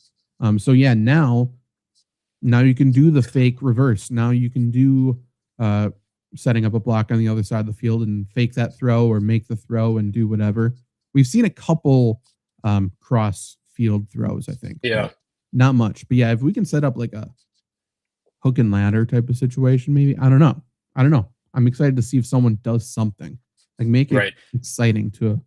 So yeah, now you can do the fake reverse. Now you can do uh, setting up a block on the other side of the field and fake that throw or make the throw and do whatever. We've seen a couple cross field throws, I think, Yeah. but not much. But yeah, if we can set up like a hook and ladder type of situation, maybe. I don't know. I don't know. I'm excited to see if someone does something. Like make it Right. exciting to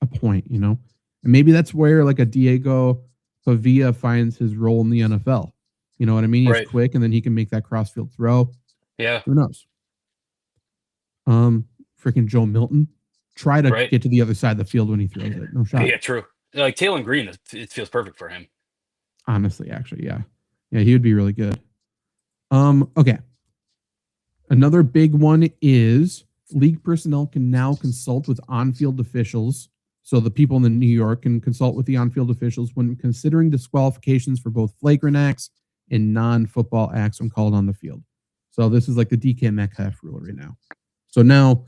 a point, you know? And maybe that's where like a Diego Pavia finds his role in the NFL. You know what I mean? He's Right. quick and then he can make that crossfield throw. Yeah. Who knows? Freaking Joe Milton. Try to Right. get to the other side of the field when he throws it. No shot. Yeah. True. Like Taylor Green, it feels perfect for him. Honestly, actually, yeah. Yeah, he would be really good. Okay. Another big one is league personnel can now consult with on-field officials. So the people in the New York can consult with the on-field officials when considering disqualifications for both flagrant acts and non-football acts when called on the field. So this is like the DK Metcalf rule right now. So now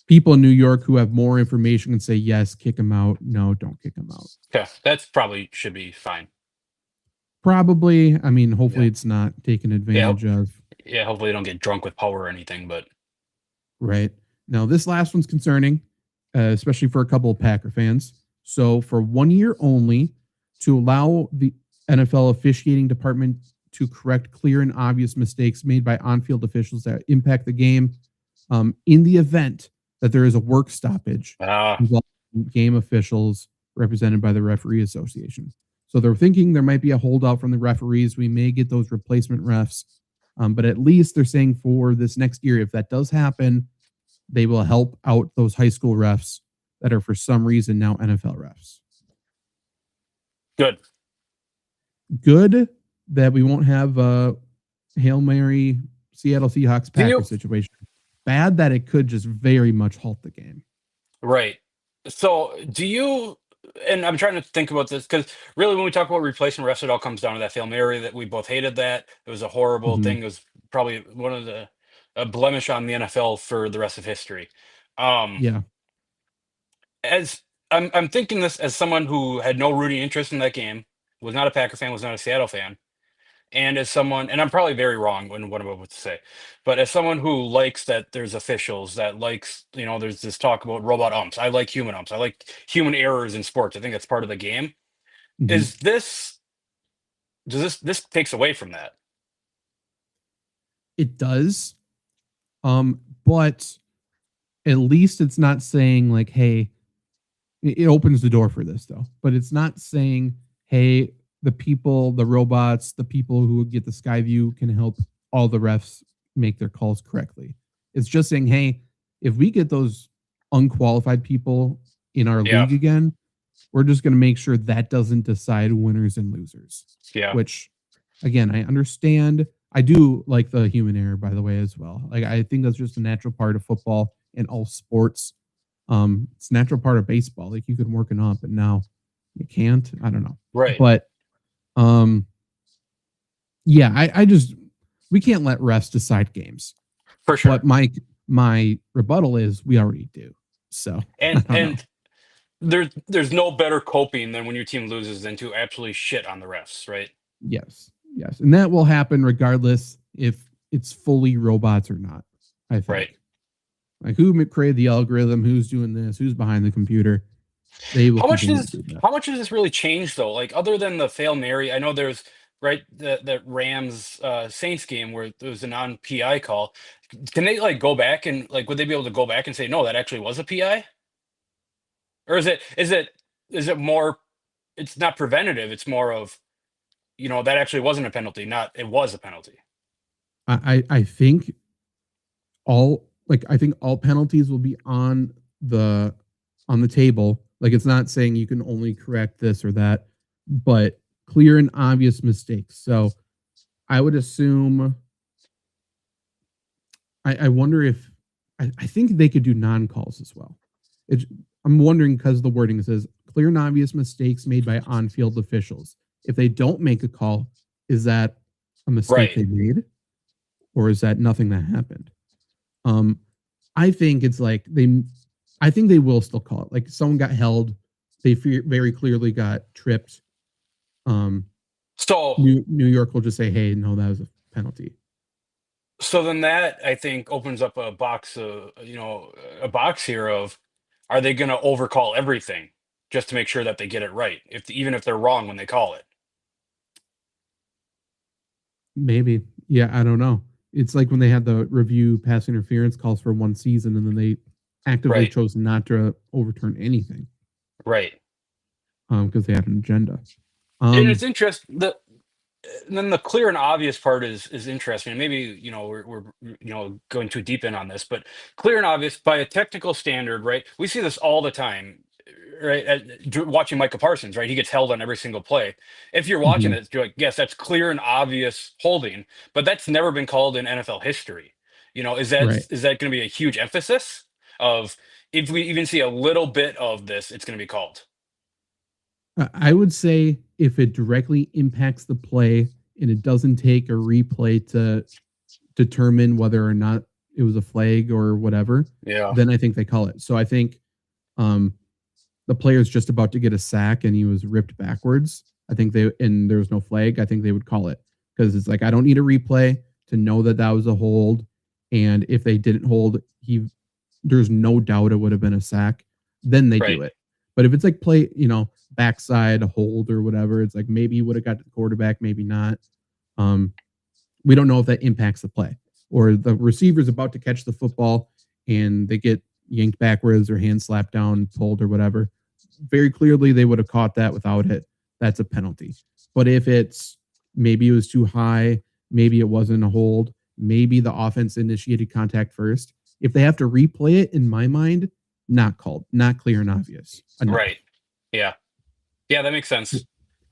people in New York who have more information can say yes, kick him out. No, don't kick him out. Okay, that's probably should be fine. Probably. I mean, hopefully Yeah. it's not taken advantage of. Yeah. Hopefully, they don't get drunk with power or anything. But Right. Now, this last one's concerning, especially for a couple of Packer fans. So, for 1 year only, to allow the NFL officiating department to correct clear and obvious mistakes made by on field officials that impact the game in the event that there is a work stoppage involving game officials represented by the Referee Association. So, they're thinking there might be a holdout from the referees. We may get those replacement refs. But at least they're saying for this next year, if that does happen, they will help out those high school refs that are for some reason now NFL refs. good. Good that we won't have a Hail Mary Seattle Seahawks Do you Packers situation. Bad that it could just very much halt the game. right? So, do you and I'm trying to think about this because really, when we talk about replacement refs, it all comes down to that Hail Mary that we both hated. That it was a horrible Mhm. thing. It was probably one of the a blemish on the NFL for the rest of history. Um, Yeah. as I'm thinking this as someone who had no rooting interest in that game, was not a Packer fan, was not a Seattle fan, and as someone, and I'm probably very wrong in what I'm about to say, but as someone who likes that there's officials, that likes, there's this talk about robot umps. I like human umps. I like human errors in sports. I think that's part of the game. Mhm. Is this does this takes away from that? It does. But at least it's not saying like, hey, it opens the door for this though. But it's not saying, hey, the people, the robots, the people who get the sky view can help all the refs make their calls correctly. It's just saying, hey, if we get those unqualified people in our Yeah, league again, we're just going to make sure that doesn't decide winners and losers. yeah, Which, again, I understand. I do like the human error, by the way, as well. Like I think that's just a natural part of football and all sports. It's a natural part of baseball. Like you could work it up, but now you can't. I don't know, right, but um, yeah, I just we can't let refs decide games. for sure. But my rebuttal is we already do. So I And don't know. there's no better coping than when your team loses than to absolutely shit on the refs, right? Yes, yes, and that will happen regardless if it's fully robots or not. I Right. think like who created the algorithm, who's doing this, who's behind the computer, they will How much continue to does do that. how much does this really change though? Like other than the fail Mary, I know there's right that Rams Saints game where there was a non PI call. Can they like go back and like would they be able to go back and say no, that actually was a PI? Or is it more, it's not preventative, it's more of, that actually wasn't a penalty, not it was a penalty. I think I think all penalties will be the on the table. Like it's not saying you can only correct this or that, but clear and obvious mistakes. So I would assume I wonder if I think they could do non-calls as well. It, I'm wondering because the wording says clear and obvious mistakes made by on-field officials. If they don't make a call, is that a mistake Right. they made, or is that nothing that happened? Um, I think it's like I think they will still call it. Like someone got held, they very clearly got tripped. Um, So New York will just say, "Hey, no, that was a penalty." so then that I think opens up a box of, a box here of, are they going to overcall everything just to make sure that they get it right, if even if they're wrong when they call it? Maybe, yeah, I don't know. It's like when they had the review pass interference calls for one season, and then they actively Right, chose not to overturn anything right. because they had an agenda. And Um, it's interesting. And then the clear and obvious part is interesting. And maybe we're going too deep in on this, but clear and obvious by a technical standard, right? We see this all the time, right? Watching Micah Parsons, right? He gets held on every single play. If you're watching mhm, it, you're like, yes, that's clear and obvious holding, but that's never been called in NFL history. Is that right. is that going to be a huge emphasis of, if we even see a little bit of this, it's going to be called? I would say if it directly impacts the play and it doesn't take a replay to determine whether or not it was a flag or whatever, Yeah. then I think they call it. So I think um, the player's just about to get a sack and he was ripped backwards. I think and there was no flag. I think they would call it because it's like I don't need a replay to know that that was a hold. And if they didn't hold, there's no doubt it would have been a sack. Then they do Right. it. But if it's like play, backside hold or whatever, it's like maybe he would have got to the quarterback, maybe not. Um, we don't know if that impacts the play or the receiver's about to catch the football and they get yanked backwards or hand slapped down, pulled or whatever. Very clearly, they would have caught that without it. That's a penalty. But if it's maybe it was too high, maybe it wasn't a hold, maybe the offense initiated contact first. If they have to replay it, in my mind, not called, not clear and obvious enough. Right. Yeah. Yeah, that makes sense.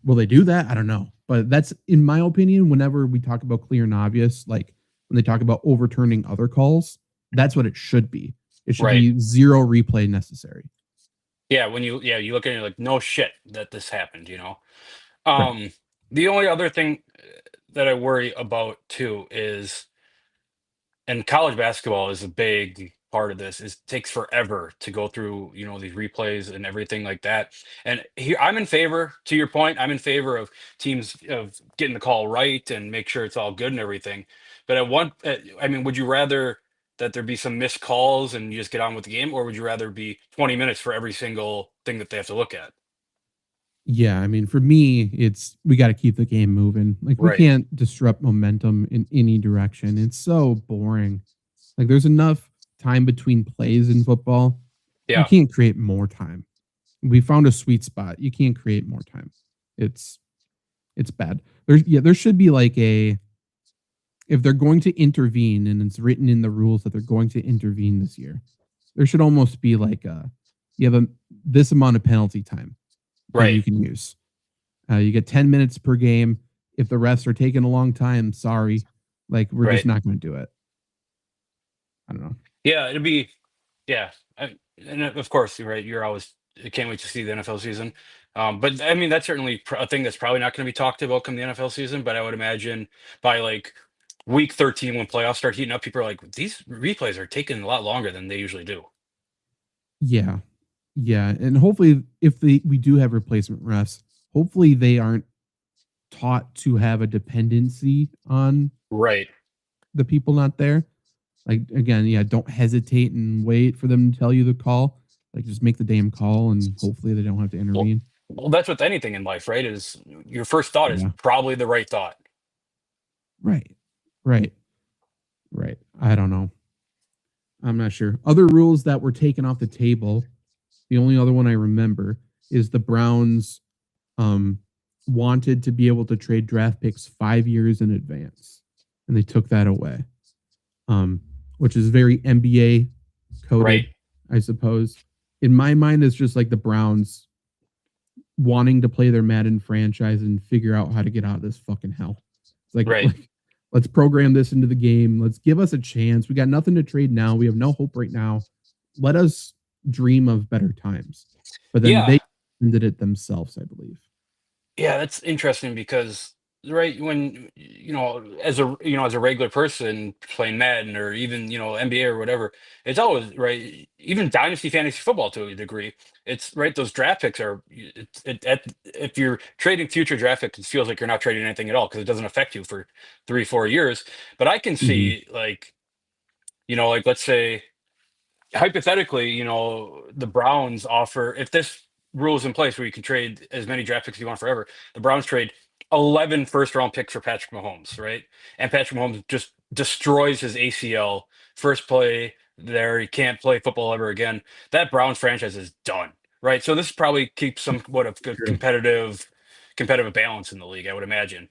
Will they do that? I don't know. But that's, in my opinion, whenever we talk about clear and obvious, like when they talk about overturning other calls, that's what it should be. It should Right. be zero replay necessary. Yeah, when you look at it like, no shit that this happened, you know. Right. Um, the only other thing that I worry about too is, and college basketball is a big part of this, is it takes forever to go through, these replays and everything like that. And here I'm in favor, to your point, I'm in favor of teams of getting the call right and make sure it's all good and everything. But I mean, would you rather that there be some missed calls and you just get on with the game, or would you rather be 20 minutes for every single thing that they have to look at? Yeah, I mean, for me, it's we got to keep the game moving. Like we Right. can't disrupt momentum in any direction. It's so boring. Like there's enough time between plays in football. You Yeah. can't create more time. We found a sweet spot. You can't create more time. It's it's bad. There should be like a if they're going to intervene and it's written in the rules that they're going to intervene this year, there should almost be like a you have this amount of penalty time that Right. you can use. You get 10 minutes per game. If the refs are taking a long time, sorry. Like we're just Right. not going to do it. I don't know. Yeah. It'd be, yeah. And of course, you're right. I can't wait to see the NFL season. But I mean, that's certainly a thing that's probably not going to be talked about come the NFL season. But I would imagine by like week 13, when playoffs start heating up, people are like, these replays are taking a lot longer than they usually do. Yeah. Yeah, and hopefully if we do have replacement refs, hopefully they aren't taught to have a dependency on Right. the people not there. Like again, yeah, don't hesitate and wait for them to tell you the call. Like just make the damn call and hopefully they don't have to Well, intervene. well, that's with anything in life, right? Is your first thought is Yeah. probably the right thought. Right. Right. Right. I don't know. I'm not sure. Other rules that were taken off the table. The only other one I remember is the Browns um, wanted to be able to trade draft picks 5 years in advance, and they took that away, which is very NBA Right. coded, I suppose. In my mind, it's just like the Browns wanting to play their Madden franchise and figure out how to get out of this fucking hell. It's Right. like let's program this into the game. Let's give us a chance. We got nothing to trade now. We have no hope right now. Let us dream of better times. But then Yeah. they ended it themselves, I believe. Yeah, that's interesting because right when as a regular person playing Madden or even NBA or whatever, it's always right. Even dynasty fantasy football to a degree, it's right. Those draft picks are if you're trading future draft picks, it feels like you're not trading anything at all because it doesn't affect you for 3 4 years. But I can Mhm. see like let's say hypothetically, the Browns offer, if this rule is in place where you can trade as many draft picks as you want forever, the Browns trade 11 first round picks for Patrick Mahomes, right? And Patrick Mahomes just destroys his ACL first play there. He can't play football ever again. That Browns franchise is done, right? So this probably keeps somewhat of good True. competitive balance in the league, I would imagine.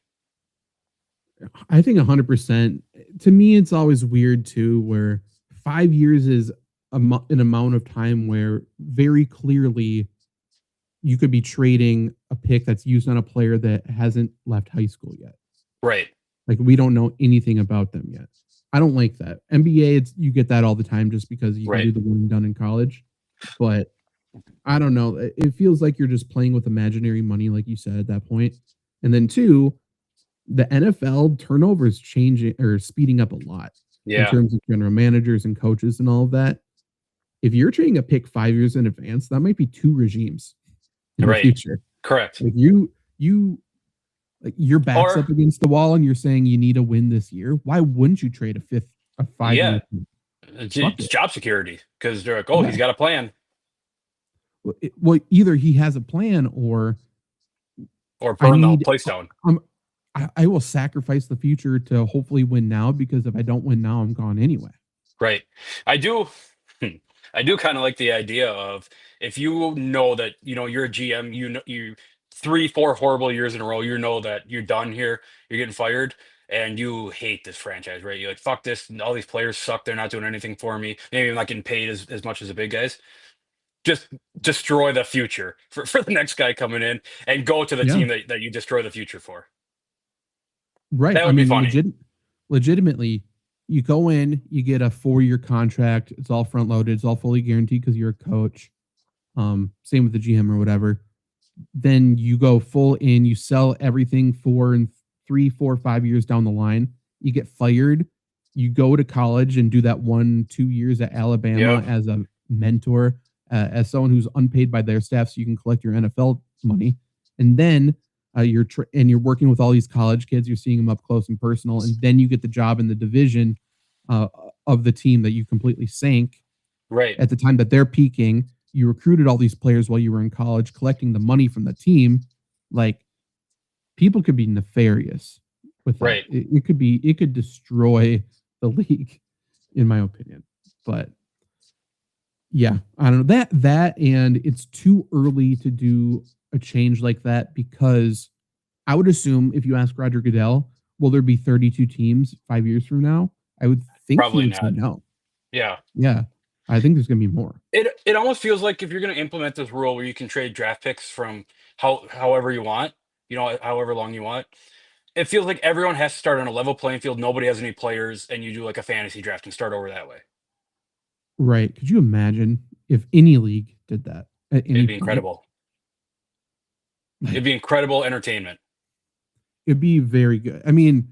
I think 100%. To me, it's always weird too, where 5 years is an amount of time where very clearly you could be trading a pick that's used on a player that hasn't left high school yet. Right. Like we don't know anything about them yet. I don't like that. NBA, it's you get that all the time just because you can Right. do the one and done in college. But I don't know. It feels like you're just playing with imaginary money, like you said at that point. And then two, the NFL turnover is changing or speeding up a lot in Yeah. terms of general managers and coaches and all of that. If you're trading a pick 5 years in advance, that might be two regimes in the Right. future. Correct. Like you like your back's Or up against the wall and you're saying you need a win this year. Why wouldn't you trade a 5 year? yeah, Fuck it's it. job security because they're like, oh, he's Yeah. got a plan. Well, either he has a plan or Or I burn the whole need place down. I'm I will sacrifice the future to hopefully win now because if I don't win now, I'm gone anyway. Right. I do I do kind of like the idea of if you know that, you're a GM, you 3 4 horrible years in a row, that you're done here, you're getting fired, and you hate this franchise, right? You're like, fuck this, all these players suck, they're not doing anything for me. Maybe I'm not getting paid as much as the big guys. Just destroy the future for the next guy coming in and go to the Yeah. team that you destroy the future for. Right. That I would be mean, funny. legitimately, you go in, you get a 4 year contract. It's all front loaded. It's all fully guaranteed because you're a coach. Same with the GM or whatever. Then you go full in, you sell everything 3, 4, 5 years down the line. You get fired. You go to college and do that 1, 2 years at Alabama Yep. as a mentor, as someone who's unpaid by their staff, so you can collect your NFL money. And then you're working with all these college kids. You're seeing them up close and personal, and then you get the job in the division uh, of the team that you completely sank Right. at the time that they're peaking. You recruited all these players while you were in college, collecting the money from the team. Like, people could be nefarious with that. Right. It could destroy the league, in my opinion. But yeah, I don't know that, and it's too early to do a change like that, because I would assume if you ask Roger Goodell, will there be 32 teams 5 years from now? I would think he Probably would say not. no. Yeah. Yeah, I think there's gonna be more. It almost feels like if you're going to implement this rule where you can trade draft picks from however you want, however long you want, it feels like everyone has to start on a level playing field. Nobody has any players, and you do like a fantasy draft and start over that way. Right? Could you imagine if any league did that at any It'd be point? incredible. It'd Like, be incredible entertainment. it'd be very good. I mean,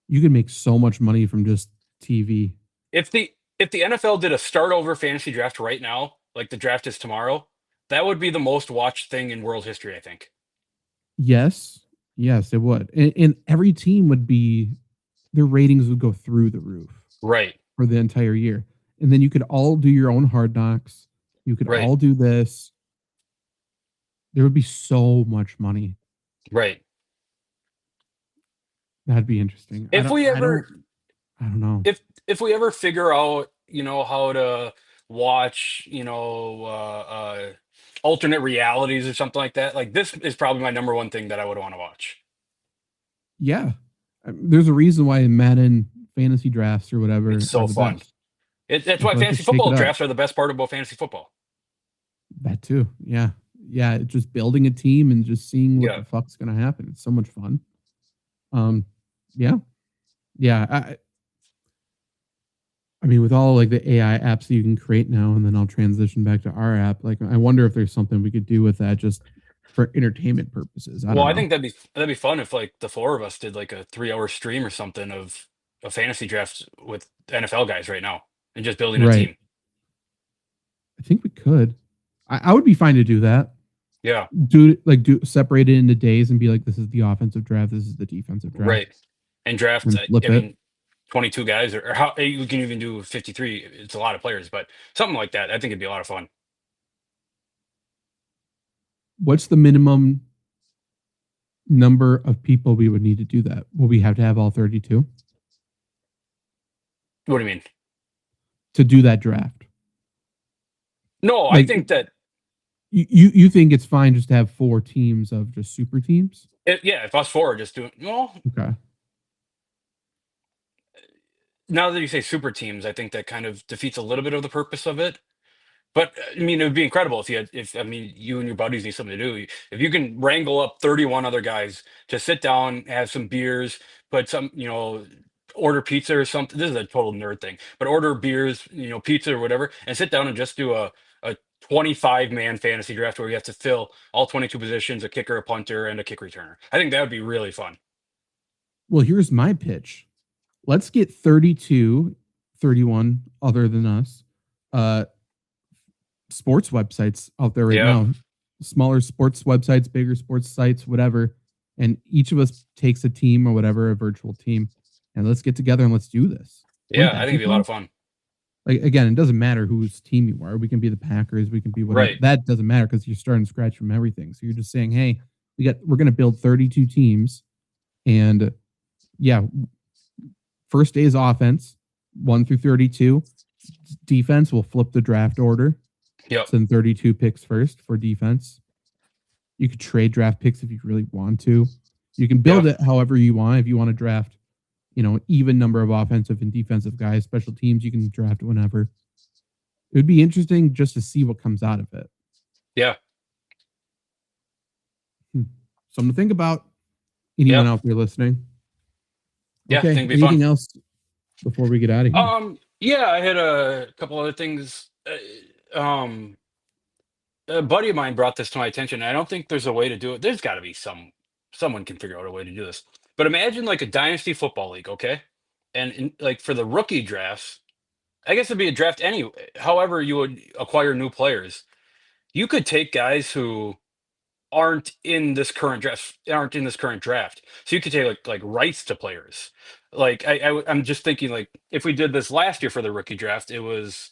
you could make so much money from just TV. If the NFL did a start over fantasy draft right now, like the draft is tomorrow, that would be the most watched thing in world history, I think. Yes, yes, it would, and every team would be, their ratings would go through the roof Right. for the entire year, and then you could all do your own Hard Knocks. You could Right. all do this. There would be so much money. Right. That'd be interesting. If we ever I don't know. if we ever figure out, how to watch, alternate realities or something like that, like this is probably my number one thing that I would want to watch. Yeah, there's a reason why Madden fantasy drafts or whatever It's are so the fun. best. That's I why feel like they fantasy shake football it up. drafts are the best part about fantasy football. That too. Yeah. Yeah. It's just building a team and just seeing what Yeah. the fuck's gonna happen. It's so much fun. Um, yeah. Yeah. I mean, with all like the AI apps that you can create now, and then I'll transition back to our app. Like, I wonder if there's something we could do with that just for entertainment purposes. I Well, don't I know. think that'd be fun if like the four of us did like a 3 hour stream or something of a fantasy draft with NFL guys right now and just building a Right. team. I think we could. I would be fine to do that. Yeah. Do separate it into days and be like, this is the offensive draft, this is the defensive draft. Right. And draft, And flip I it. mean, 22 guys, or how you can even do 53. It's a lot of players, but something like that, I think it'd be a lot of fun. What's the minimum number of people we would need to do that? Will we have to have all 32 What do you mean? to do that draft? No, I Like, think that, you think it's fine just to have 4 teams of just super teams? yeah, if us four are just doing, well, Okay. now that you say super teams, I think that kind of defeats a little bit of the purpose of it. But I mean, it would be incredible if I mean, you and your buddies need something to do. If you can wrangle up 31 other guys to sit down, have some beers, put some, order pizza or something. This is a total nerd thing, but order beers, pizza or whatever, and sit down and just do a 25-man fantasy draft where you have to fill all 22 positions, a kicker, a punter, and a kick returner. I think that would be really fun. Well, here's my pitch. Let's get 32, 31 other than us, sports websites out there right Yeah. now. Smaller sports websites, bigger sports sites, whatever. And each of us takes a team or whatever, a virtual team, and let's get together and let's do this. Yeah, Wouldn't that I think it'd be a lot of fun. Like, again, it doesn't matter whose team you are. We can be the Packers. We can be whatever. Right. That doesn't matter because you're starting scratch from everything. So you're just saying, hey, we're going to build 32 teams, and yeah, first day is offense, 1 through 32. Defense, will flip the draft order. Yep. Send 32 picks first for defense. You could trade draft picks if you really want to. You can build it however you want. If you want to draft, even number of offensive and defensive guys, special teams, you can draft whenever. It would be interesting just to see what comes out of it. Yeah. Something to think about. Anyone out there listening? Yeah, Okay. I think it'd be Anything fun. else before we get out of here? Yeah, I had a couple other things. A buddy of mine brought this to my attention. And I don't think there's a way to do it. There's got to be someone can figure out a way to do this. But imagine like a dynasty football league, okay? And like for the rookie drafts, I guess it'd be a draft any. However, you would acquire new players. You could take guys who aren't in this current draft. So you could take like rights to players. Like I'm just thinking like if we did this last year for the rookie draft, it was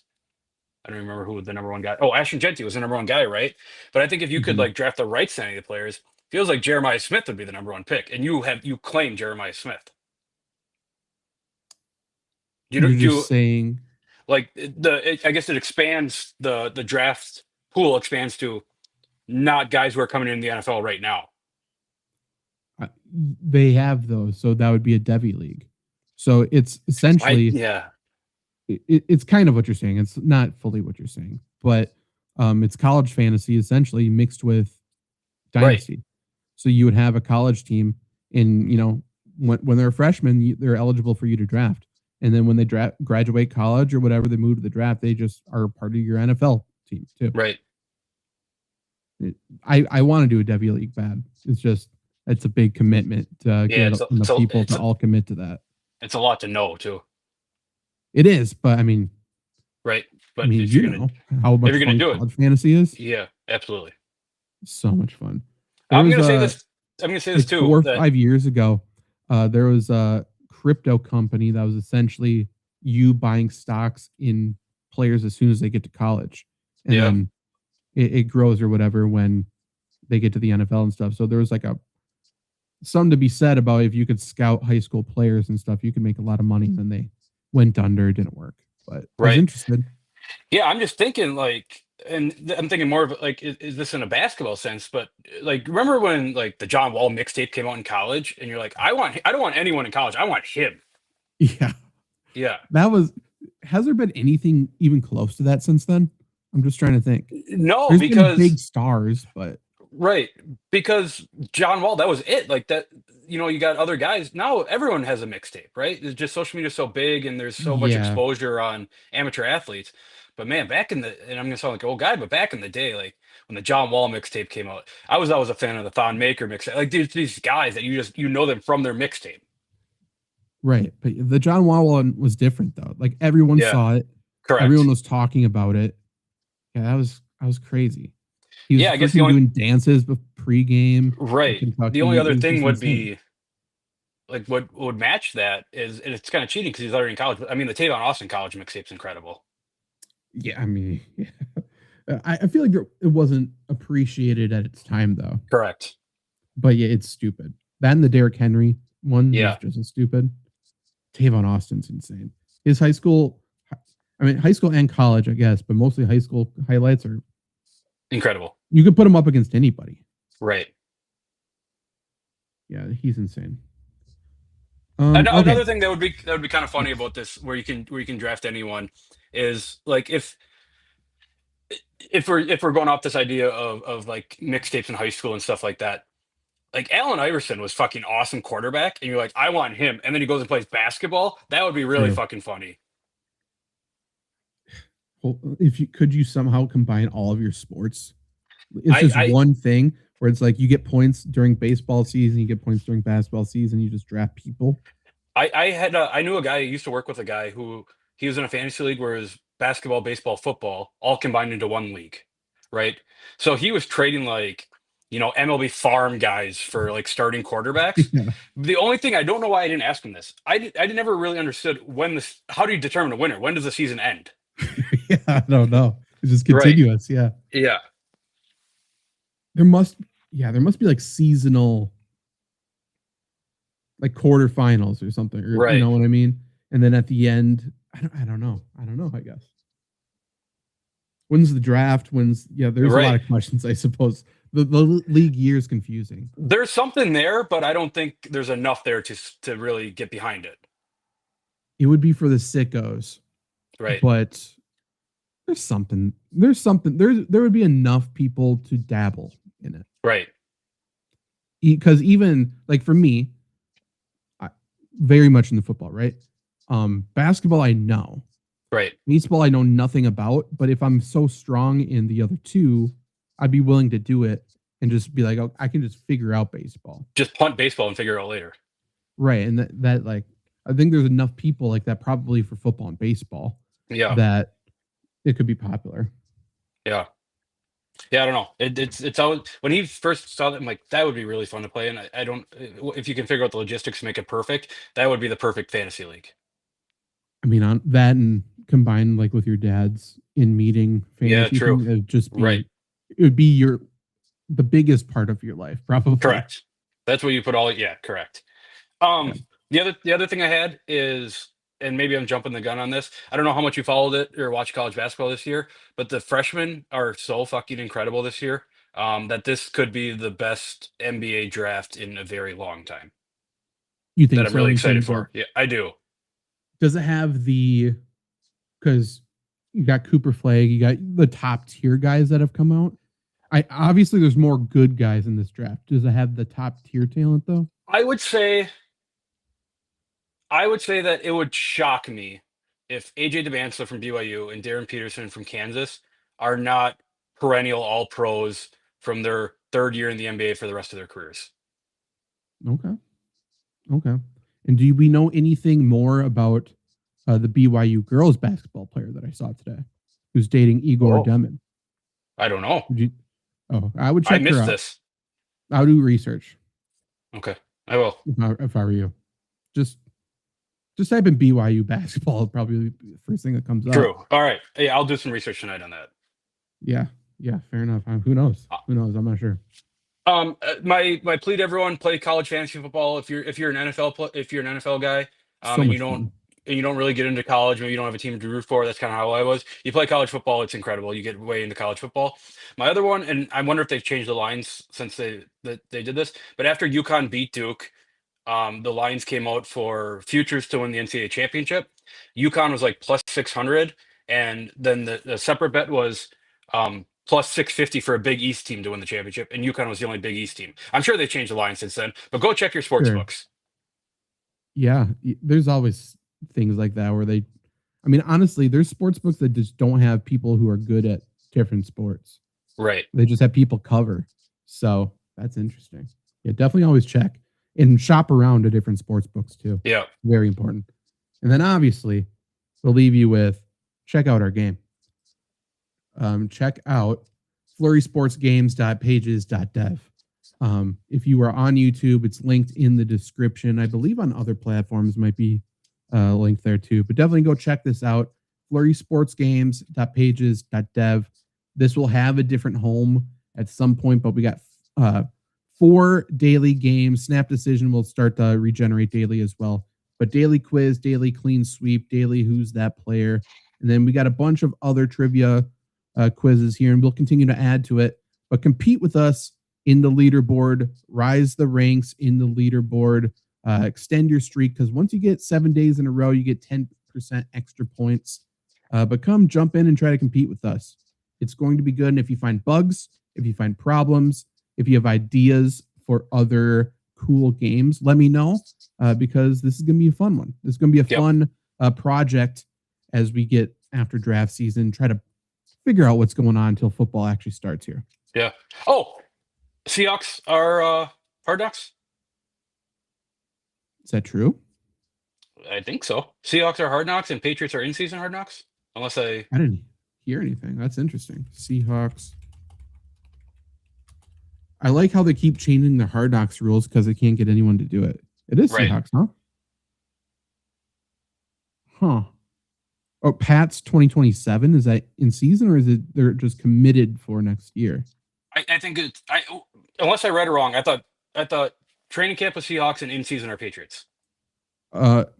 I don't remember who the number one guy. Oh, Ashton Genty was the number one guy, right? But I think if you could Mhm. like draft the rights to any of the players, feels like Jeremiah Smith would be the number one pick, and you claim Jeremiah Smith. You're Do just you saying like I guess it expands the draft pool expands to not guys who are coming in the NFL right now. they have those, so that would be a Devi league. So it's essentially Yeah, it's kind of what you're saying. It's not fully what you're saying, but it's college fantasy essentially mixed with right, dynasty. So you would have a college team, and when they're a freshman, they're eligible for you to draft, and then when they graduate college or whatever, they move to the draft. They just are part of your NFL team too. right. I want to do a Devi league bad. It's just it's a big commitment to Yeah, get enough people to all commit to that. it's a lot to know too, It is, but I mean, right? I But mean, if you're you gonna know how much if you're gonna fun do it, college fantasy is. yeah, absolutely. So much fun. There I'm was gonna say this. I'm gonna say this like too. 4 or That 5 years ago, there was a crypto company that was essentially you buying stocks in players as soon as they get to college, and yeah, then it grows or whatever when they get to the NFL and stuff. So there was like a something to be said about if you could scout high school players and stuff, you could make a lot of money. And then they went under, it didn't work. But I was right. interested. Yeah, I'm just thinking like, and I'm thinking more of like, is this in a basketball sense? But like, remember when like the John Wall mixtape came out in college, and you're like, I don't want anyone in college, I want him. Yeah, Yeah, that was. Has there been anything even close to that since then? I'm just trying to think. no, There's been big because stars, but right, because John Wall, that was it. Like that, you got other guys. Now everyone has a mixtape, right? It's just social media so big and there's so much yeah, exposure on amateur athletes. But man, and I'm gonna sound like an old guy, but back in the day, like when the John Wall mixtape came out, I was always a fan of the Thon Maker mixtape. Like these guys that you know them from their mixtape. right. But the John Wall one was different though. Like everyone Yeah, saw it, everyone correct. was talking about it. Yeah, that was crazy. He was Yeah, I guess the freaking only doing dances with pregame in right. The only Kentucky. It other was thing just would insane. be like what would match that is, and it's kind of cheating because he's already in college. But I mean, the Tavon Austin college mixtape's incredible. Yeah, I mean, yeah. I feel like it wasn't appreciated at its time though. Correct. But yeah, it's stupid. That and the Derrick Henry one was Yeah, just as stupid. Tavon Austin's insane. His high school, I mean, high school and college, I guess, but mostly high school highlights are incredible. you could put him up against anybody. Right. Yeah, he's insane. Okay. Another thing that would be kind of funny about this, where you can draft anyone, is like if we're going off this idea of like mixtapes in high school and stuff like that. Like Allen Iverson was fucking awesome quarterback, and you're like, I want him, and then he goes and plays basketball. That would be really True. fucking funny. Well, if you could you somehow combine all of your sports, it's just I one thing where it's like you get points during baseball season, you get points during basketball season, you just draft people. I knew a guy who used to work with a guy who he was in a fantasy league where it was basketball, baseball, football, all combined into one league, right? So he was trading like, MLB farm guys for like starting quarterbacks. Yeah. The only thing I don't know why I didn't ask him this. I never really understood how do you determine a winner? When does the season end? Yeah, I don't know. It's just Right. continuous. Yeah. Yeah. There must there must be like seasonal like quarterfinals or something, or you Right. know what I mean? And then at the end, I don't know. I don't know, I guess. When's the draft? There's a lot Right. of questions, I suppose. The league year is confusing. There's something there, but I don't think there's enough there to really get behind it. It would be for the sickos, Right. but there would be enough people to dabble in it. Right. Because even like for me, very much into football, right? Basketball, I know. Right. Baseball, I know nothing about. But if I'm so strong in the other two, I'd be willing to do it and just be like, oh, I can just figure out baseball. Just punt baseball and figure it out later. Right. And that like, I think there's enough people like that probably for football and baseball Yeah. that it could be popular. Yeah. Yeah, I don't know. It's always when he first saw that, I'm like, that would be really fun to play. And I don't, if you can figure out the logistics to make it perfect, that would be the perfect fantasy league. I mean, on that and combined like with your dad's in meeting fantasy Yeah, true. thing, it'd just be Right. it would be the biggest part of your life, probably. Correct. That's where you put all. Yeah, correct. The other thing I had is, and maybe I'm jumping the gun on this. I don't know how much you followed it or watched college basketball this year, but the freshmen are so fucking incredible this year. That this could be the best NBA draft in a very long time. You That think I'm so? really In excited terms of, for. Yeah, I do. does it have the because you got Cooper Flagg, you got the top tier guys that have come out. I obviously there's more good guys in this draft. Does it have the top tier talent though? I would say that it would shock me if AJ DeBansler from BYU and Darren Peterson from Kansas are not perennial all pros from their third year in the NBA for the rest of their careers. Okay. Okay. And do we know anything more about the BYU girls basketball player that I saw today, who's dating Igor Demon? I don't know. I would check I her missed out. this. I'll do research. Okay, I will. If I were you, just type in BYU basketball. Probably the first thing that comes up. True. All right. Yeah, I'll do some research tonight on that. Yeah. Fair enough. Who knows? Who knows? I'm not sure. My plea to everyone: play college fantasy football. If you're an NFL guy, So and much fun. you don't really get into college, maybe you don't have a team to root for. That's kind of how I was. You play college football, it's incredible. You get way into college football. My other one, and I wonder if they've changed the lines since they did this, but after UConn beat Duke, the lines came out for futures to win the NCAA championship. UConn was like plus 600, and then the separate bet was plus 650 for a Big East team to win the championship, and UConn was the only Big East team. I'm sure they changed the line since then, but go check your sports books. Yeah, there's always things like that where I mean, honestly, there's sports books that just don't have people who are good at different sports. Right. They just have people cover. So that's interesting. Yeah, definitely always check and shop around to different sports books too. Yeah. Very important. And then obviously we'll leave you with check out our game. Check out flurrysportsgames.pages.dev. If you are on YouTube, it's linked in the description. I believe on other platforms might be linked there too, but definitely go check this out. flurrysportsgames.pages.dev. This will have a different home at some point, but we got 4 daily games. Snap Decision will start to regenerate daily as well, but daily quiz, daily clean sweep, daily who's that player. And then we got a bunch of other trivia quizzes here, and we'll continue to add to it, but compete with us in the leaderboard, rise the ranks in the leaderboard, extend your streak, because once you get 7 days in a row, you get 10% extra points. But come jump in and try to compete with us. It's going to be good. And if you find bugs, if you find problems, if you have ideas for other cool games, let me know, because this is going to be a fun one. This is going to be a fun project as we get after draft season, try to figure out what's going on until football actually starts here. Yeah. Oh, Seahawks are Hard Knocks? Is that true? I think so. Seahawks are Hard Knocks and Patriots are in-season Hard Knocks? Unless I didn't hear anything. That's interesting. Seahawks. I like how they keep changing the Hard Knocks rules because they can't get anyone to do it. It is right. Seahawks, huh? Huh. Oh, Pats 2027, is that in season or is it they're just committed for next year? I think it's unless I read it wrong, I thought training camp with Seahawks and in season are Patriots.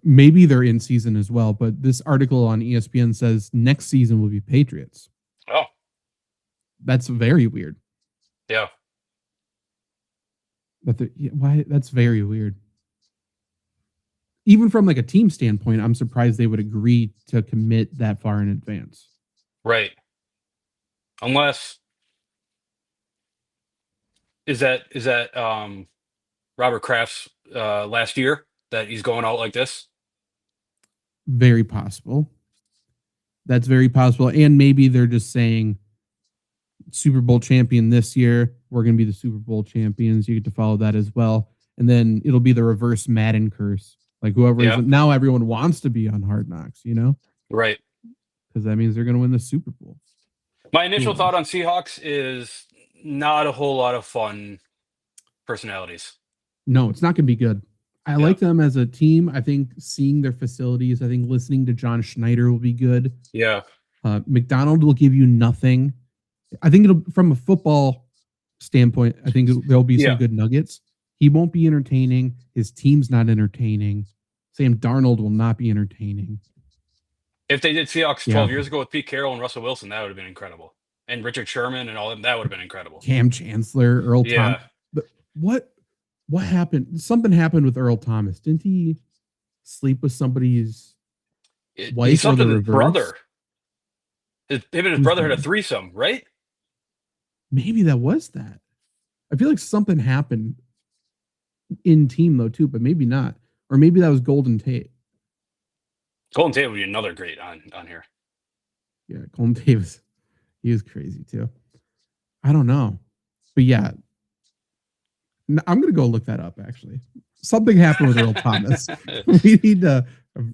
Maybe they're in season as well, but this article on ESPN says next season will be Patriots. Oh. That's very weird. Yeah. But why? That's very weird. Even from like a team standpoint, I'm surprised they would agree to commit that far in advance. Right. Unless is that Robert Kraft's last year that he's going out like this? Very possible. That's very possible. And maybe they're just saying Super Bowl champion this year. We're going to be the Super Bowl champions. You get to follow that as well. And then it'll be the reverse Madden curse. Like whoever is now, everyone wants to be on Hard Knocks, you know? Right. Because that means they're going to win the Super Bowl. My initial thought on Seahawks is not a whole lot of fun personalities. No, it's not going to be good. I like them as a team. I think seeing their facilities, I think listening to John Schneider will be good. Yeah. McDonald will give you nothing. I think it'll, from a football standpoint, I think there'll be some good nuggets. He won't be entertaining. His team's not entertaining. Sam Darnold will not be entertaining. If they did Seahawks 12 years ago with Pete Carroll and Russell Wilson, that would have been incredible. And Richard Sherman and all that, that would have been incredible. Cam Chancellor, Earl Thomas. But what happened? Something happened with Earl Thomas. Didn't he sleep with somebody's wife or the reverse? Brother. Him and his brother had a threesome, right? Maybe that was that. I feel like something happened in team though too, but maybe not. Or maybe that was Golden Tate. Golden Tate would be another great on here. Yeah, Golden Tate he was crazy too. I don't know. But yeah. I'm gonna go look that up actually. Something happened with Earl Thomas. We need to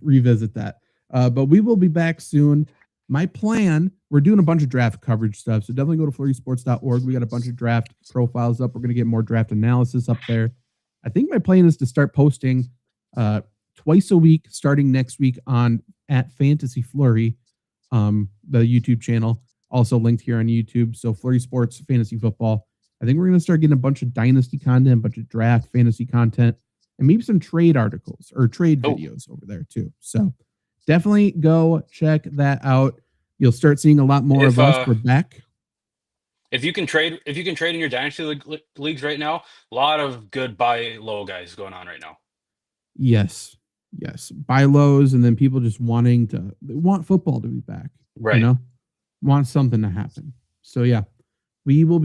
revisit that. But we will be back soon. My plan, we're doing a bunch of draft coverage stuff, so definitely go to flurrysports.org. We got a bunch of draft profiles up. We're going to get more draft analysis up there. I think my plan is to start posting twice a week, starting next week on at Fantasy Flurry, the YouTube channel, also linked here on YouTube. So Flurry Sports Fantasy Football. I think we're going to start getting a bunch of dynasty content, a bunch of draft fantasy content, and maybe some trade articles or trade videos over there too. So definitely go check that out. You'll start seeing a lot more of us. We're back. If you can trade in your dynasty leagues right now, a lot of good buy low guys going on right now. Yes. Buy lows, and then people just want football to be back. Right. You know, want something to happen. So yeah, we will be